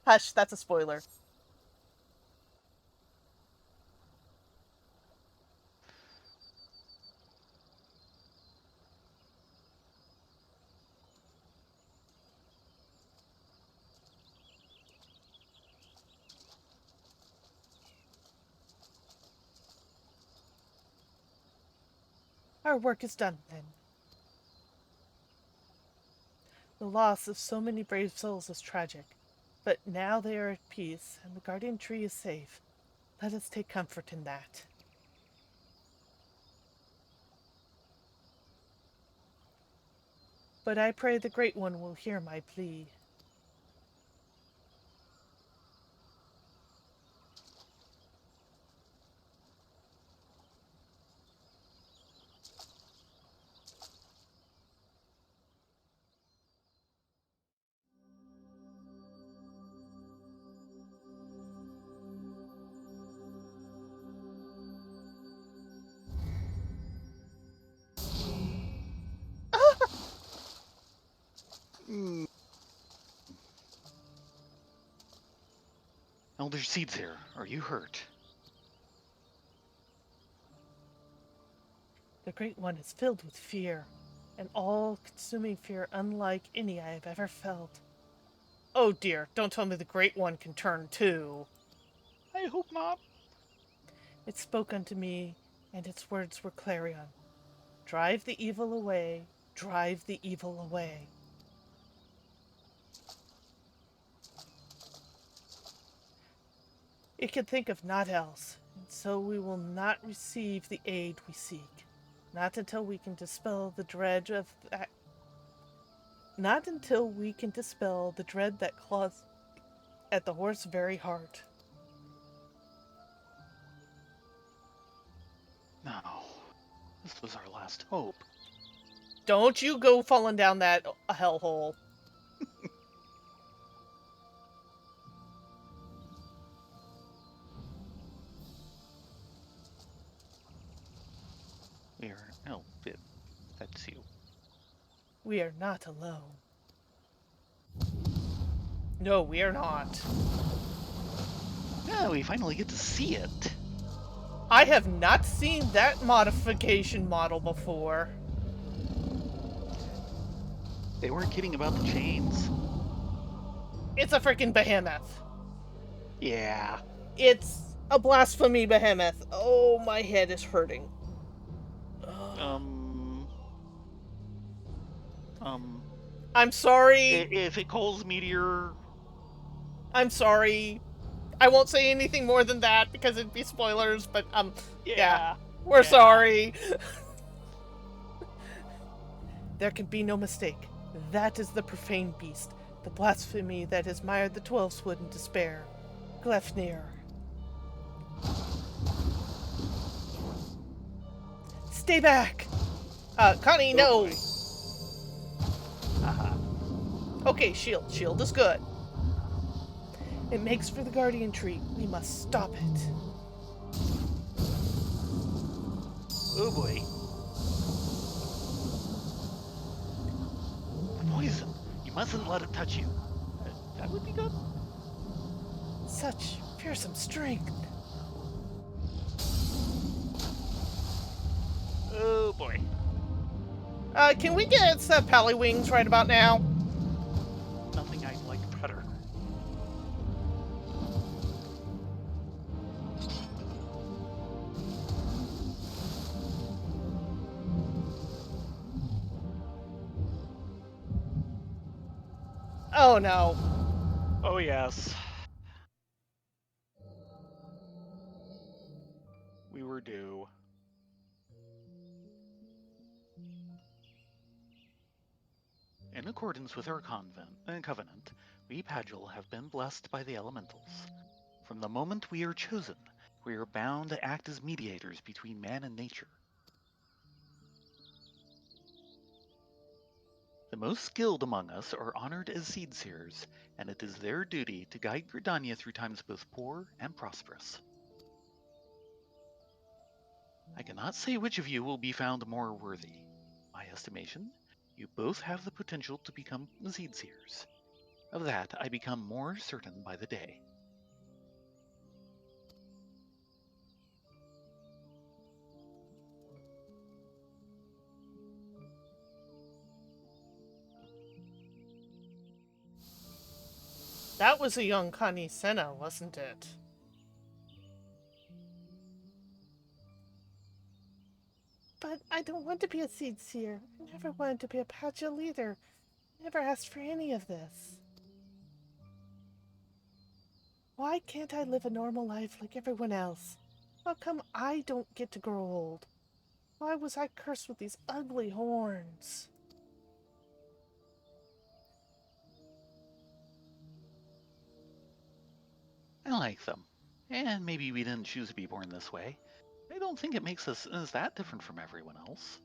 Hush, that's a spoiler. Our work is done, then. The loss of so many brave souls is tragic, but now they are at peace, and the guardian tree is safe. Let us take comfort in that. But I pray the Great One will hear my plea. Mm. Elder Seeds here. Are you hurt? The Great One is filled with fear, an all-consuming fear unlike any I have ever felt. Oh dear, don't tell me the Great One can turn too. I hope not. It spoke unto me, and its words were clarion. Drive the evil away, drive the evil away. It can think of naught else, and so we will not receive the aid we seek. Not until we can dispel the dread of that. Not until we can dispel the dread that claws at the horse's very heart. No. This was our last hope. Don't you go falling down that hellhole. Oh, that's you. We are not alone. No, we are not. Yeah, we finally get to see it. I have not seen that modification model before. They weren't kidding about the chains. It's a freaking behemoth. Yeah. It's a blasphemy behemoth. Oh, my head is hurting. Um. I'm sorry. If it calls meteor, I'm sorry. I won't say anything more than that because it'd be spoilers, but yeah. yeah. We're Yeah. sorry. There can be no mistake. That is the profane beast. The blasphemy that has mired the 12th in despair. Glefnir. Stay back! Connie, no! Haha. Okay, shield. Shield is good. It makes for the guardian tree. We must stop it. Oh boy. Poison. You mustn't let it touch you. That would be good. Such fearsome strength. Oh boy. Can we get pally wings right about now? Nothing I'd like better. Oh no. Oh yes. We were due. In accordance with our covenant, we Padgel have been blessed by the elementals. From the moment we are chosen, we are bound to act as mediators between man and nature. The most skilled among us are honored as seed seers, and it is their duty to guide Gridania through times both poor and prosperous. I cannot say which of you will be found more worthy. My estimation, you both have the potential to become seed seers. Of that, I become more certain by the day. That was a young Connie Senna, wasn't it? But I don't want to be a seed seer. I never wanted to be a Padgel leader. Never asked for any of this. Why can't I live a normal life like everyone else? How come I don't get to grow old? Why was I cursed with these ugly horns? I like them. And maybe we didn't choose to be born this way. I don't think it makes us that different from everyone else.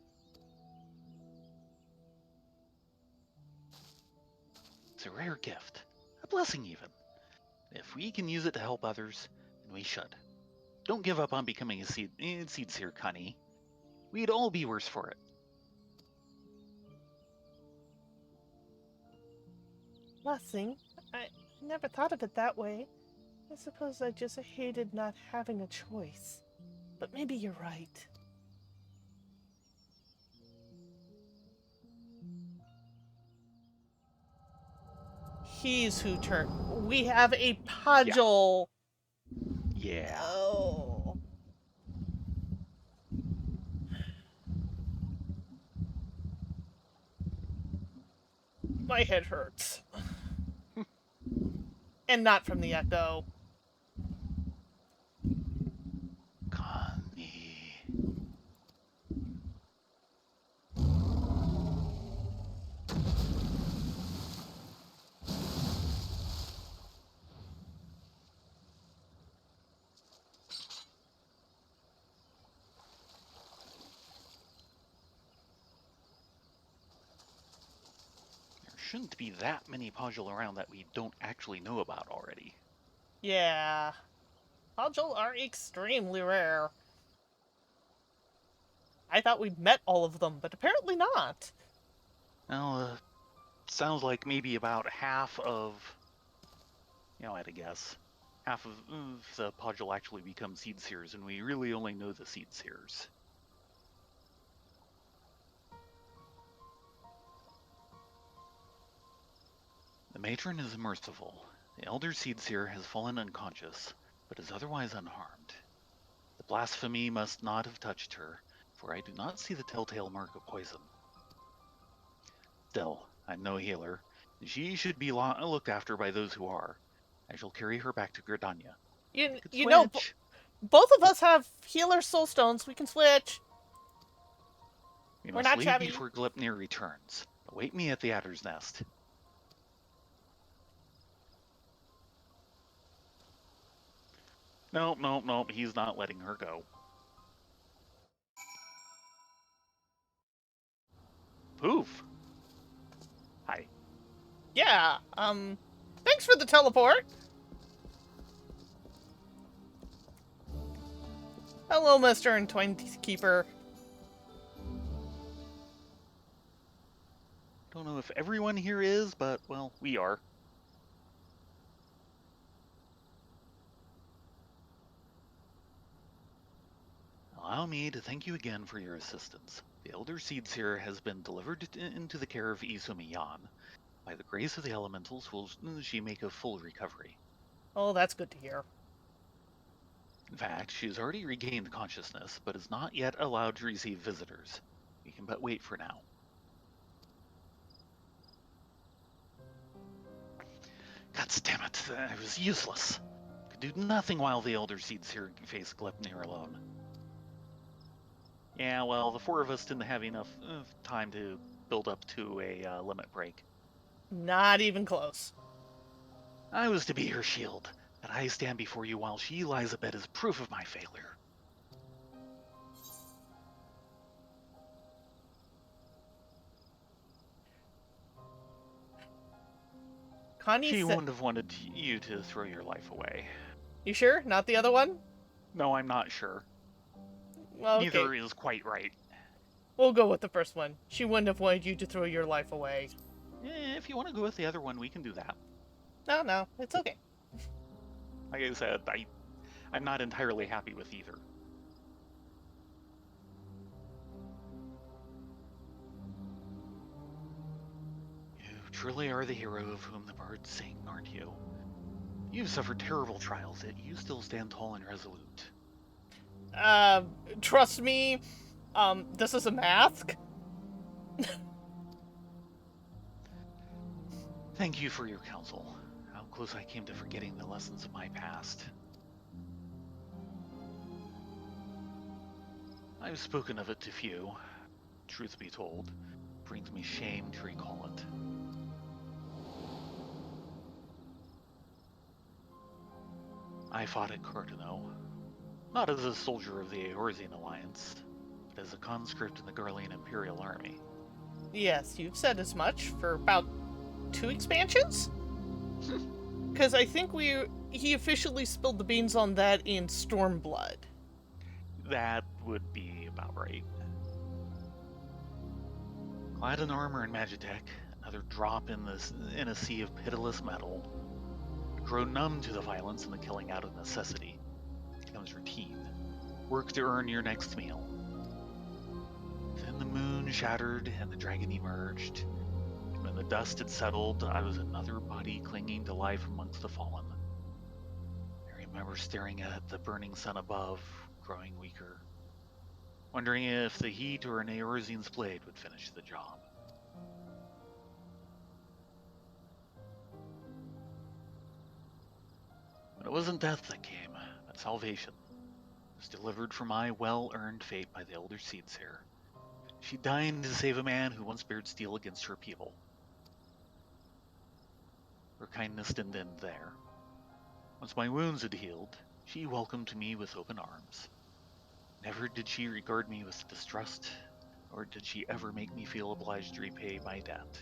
It's a rare gift, a blessing even. If we can use it to help others, then we should. Don't give up on becoming a seed seer, Connie. We'd all be worse for it. Blessing? I never thought of it that way. I suppose I just hated not having a choice. But maybe you're right. He's who turned. We have a Padgel. Yeah. Oh. My head hurts. And not from the echo. Connie. There shouldn't be that many Podule around that we don't actually know about already. Yeah. Padgel are extremely rare. I thought we'd met all of them, but apparently not. Well, sounds like maybe about half of, I had to guess, half of the Podule actually become seed seers, and we really only know the seed seers. The matron is merciful. The elder seed seer has fallen unconscious, but is otherwise unharmed. The blasphemy must not have touched her, for I do not see the telltale mark of poison. Still, I'm no healer, and she should be looked after by those who are. I shall carry her back to Gridania. You know, Switch. both of us have healer soul stones. We can switch. We We're must not leave shabby. before Gleipnir returns. Await me at the Adder's Nest. Nope, he's not letting her go. Poof! Hi. Yeah, thanks for the teleport. Hello, Mr. and Twinekeeper. Don't know if everyone here is, but, well, we are. Allow me to thank you again for your assistance. The Elder Seedseer has been delivered into the care of Izumi Yan. By the grace of the elementals will she make a full recovery. Oh, that's good to hear. In fact, she has already regained consciousness, but is not yet allowed to receive visitors. We can but wait for now. God damn it, I was useless. Could do nothing while the Elder Seedseer faced Glepnir alone. Yeah, well, the four of us didn't have enough time to build up to a limit break. Not even close. I was to be her shield, but I stand before you while she lies abed as proof of my failure. Connie She said, wouldn't have wanted you to throw your life away. "You sure? Not the other one?" No, I'm not sure. Well, okay. Neither is quite right. We'll go with the first one. She wouldn't have wanted you to throw your life away. If you want to go with the other one, we can do that. No, it's okay. Like I said, I'm not entirely happy with either. You truly are the hero of whom the birds sing, aren't you? You've suffered terrible trials, yet you still stand tall and resolute. Trust me, this is a mask. Thank you for your counsel. How close I came to forgetting the lessons of my past. I've spoken of it to few. Truth be told, it brings me shame to recall it. I fought at Cardano, not as a soldier of the Eorzean Alliance, but as a conscript in the Garlean Imperial Army. Yes, you've said as much for about 2 expansions? Because I think he officially spilled the beans on that in Stormblood. That would be about right. Clad in armor and magitech, another drop in a sea of pitiless metal. You grow numb to the violence and the killing out of necessity. It becomes routine. Work to earn your next meal. Then the moon shattered and the dragon emerged. When the dust had settled, I was another body clinging to life amongst the fallen. I remember staring at the burning sun above, growing weaker, wondering if the heat or an Eorzean's blade would finish the job. But it wasn't death that came, but salvation. I was delivered from my well-earned fate by the Elder Seedseer. She died to save a man who once bared steel against her people. Her kindness didn't end there. Once my wounds had healed, she welcomed me with open arms. Never did she regard me with distrust, nor did she ever make me feel obliged to repay my debt.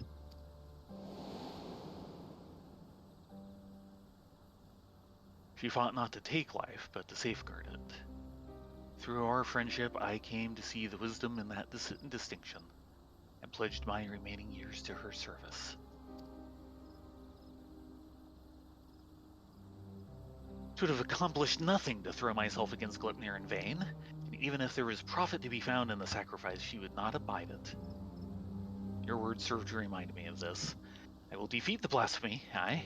She fought not to take life, but to safeguard it. Through our friendship, I came to see the wisdom in that distinction, and pledged my remaining years to her service. It would have accomplished nothing to throw myself against Glepnir in vain, and even if there was profit to be found in the sacrifice, she would not abide it. Your words serve to remind me of this. I will defeat the blasphemy, aye,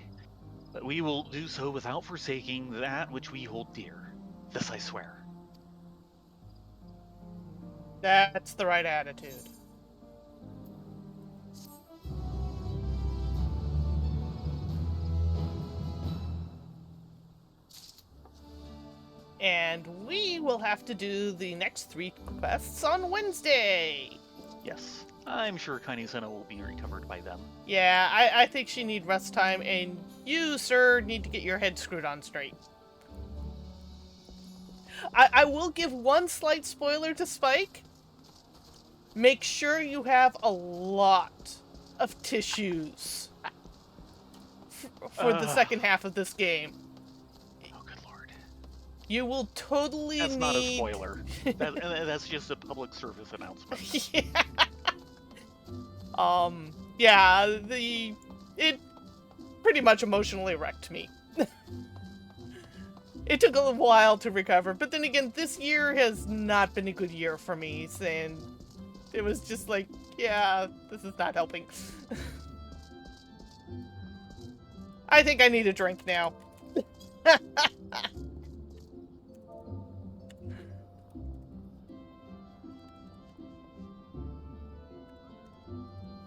but we will do so without forsaking that which we hold dear. This I swear. That's the right attitude. And we will have to do the next 3 quests on Wednesday. Yes, I'm sure Kainisena will be recovered by then. Yeah, I think she need rest time, and you, sir, need to get your head screwed on straight. I will give one slight spoiler to Spike. Make sure you have a lot of tissues for the second half of this game. Oh, good lord. You will totally That's need... not a spoiler. That's just a public service announcement. Yeah. Yeah, it pretty much emotionally wrecked me. It took a little while to recover, but then again, this year has not been a good year for me, and it was just like, yeah, this is not helping. I think I need a drink now.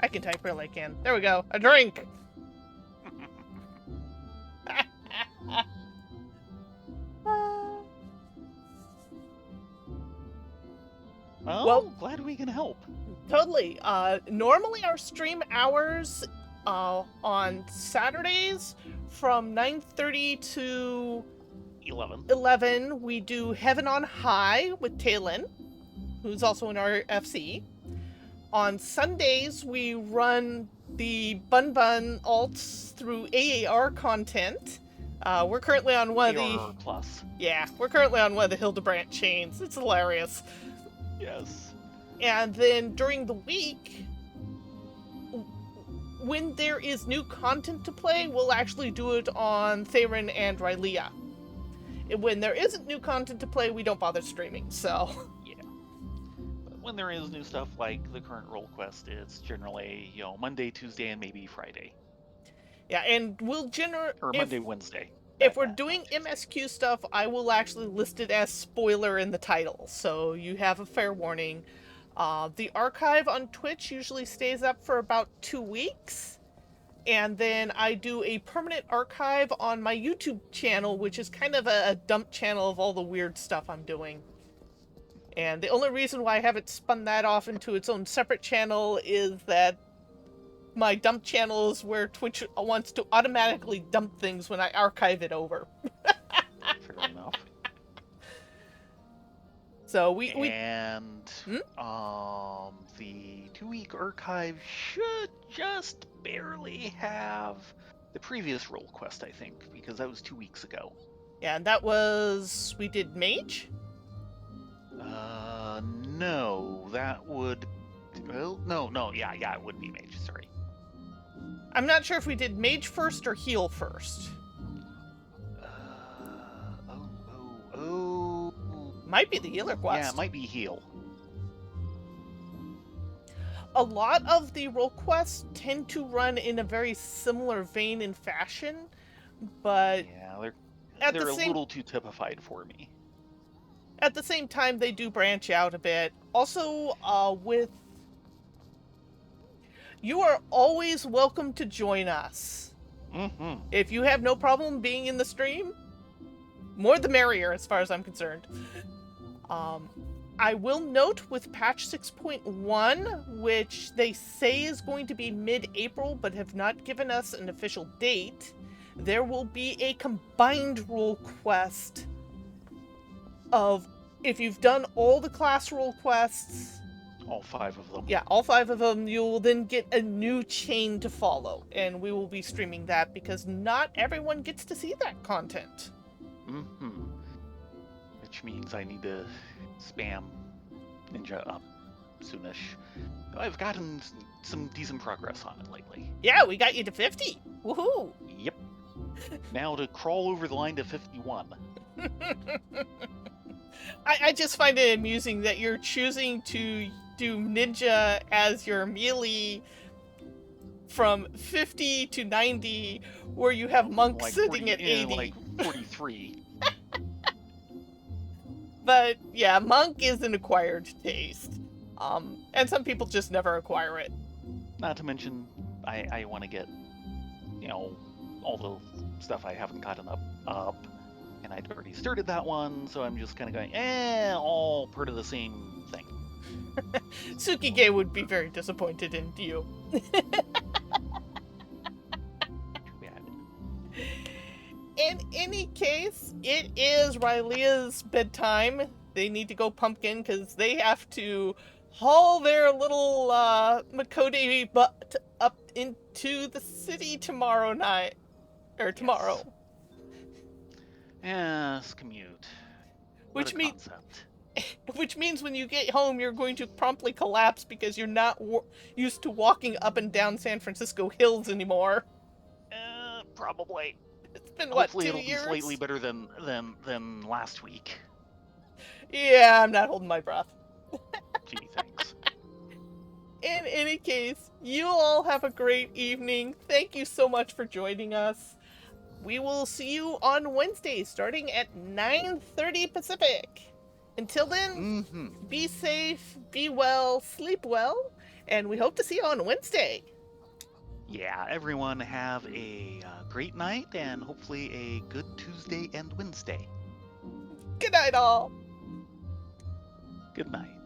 I can type real I can. There we go. A drink! Well, glad we can help. Totally. Normally our stream hours on Saturdays from 9:30 to 11, we do Heaven on High with Thayrin, who's also in our FC. On Sundays, we run the Bun Bun alts through AAR content. We're currently on one of the... Plus. Yeah, we're currently on one of the Hildebrandt chains. It's hilarious. Yes. And then during the week, when there is new content to play, we'll actually do it on Thayrin and Rylea. When there isn't new content to play, we don't bother streaming, so... Yeah. But when there is new stuff, like the current role quest, it's generally, Monday, Tuesday, and maybe Friday. Yeah, and we'll Or Monday, Wednesday. If we're doing MSQ stuff, I will actually list it as spoiler in the title, so you have a fair warning. The archive on Twitch usually stays up for about 2 weeks, and then I do a permanent archive on my YouTube channel, which is kind of a dump channel of all the weird stuff I'm doing. And the only reason why I haven't spun that off into its own separate channel is that my dump channel is where Twitch wants to automatically dump things when I archive it over. Fair enough. So the 2-week archive should just barely have the previous role quest, I think, because that was 2 weeks ago. Yeah, and that was... we did Mage? No, that would... Well, no, yeah, it would be Mage, sorry. I'm not sure if we did Mage first or Heal first. Might be the Healer quest. Yeah, it might be Heal. A lot of the role quests tend to run in a very similar vein and fashion, but... Yeah, they're a little too typified for me. At the same time, they do branch out a bit. Also, you are always welcome to join us. Mm-hmm. If you have no problem being in the stream, more the merrier as far as I'm concerned. I will note with patch 6.1, which they say is going to be mid-April but have not given us an official date, there will be a combined role quest of, if you've done all the class role quests... All 5 of them. Yeah, all 5 of them, you will then get a new chain to follow, and we will be streaming that because not everyone gets to see that content. Mm-hmm. Which means I need to spam Ninja up soonish. I've gotten some decent progress on it lately. Yeah, we got you to 50. Woohoo! Yep. Now to crawl over the line to 51. I just find it amusing that you're choosing to do Ninja as your melee from 50 to 90, where you have Monk like sitting 40, at 80. Like 43. But yeah, Monk is an acquired taste. And some people just never acquire it. Not to mention, I want to get, all the stuff I haven't gotten up. And I'd already started that one, so I'm just kind of going, all part of the same thing. Tsukige would be very disappointed in you. Too bad. In any case, it is Rylea's bedtime. They need to go pumpkin because they have to haul their little Makode butt up into the city tomorrow night. Or tomorrow. Yes, commute. What a Which means concept. Which means when you get home, you're going to promptly collapse because you're not used to walking up and down San Francisco hills anymore. Probably. It's been, what, Hopefully 2 it'll be slightly years? better than last week. Yeah, I'm not holding my breath. Gee, thanks. In any case, you all have a great evening. Thank you so much for joining us. We will see you on Wednesday starting at 9:30 Pacific. Until then, be safe, be well, sleep well, and we hope to see you on Wednesday. Yeah, everyone have a great night and hopefully a good Tuesday and Wednesday. Good night, all. Good night.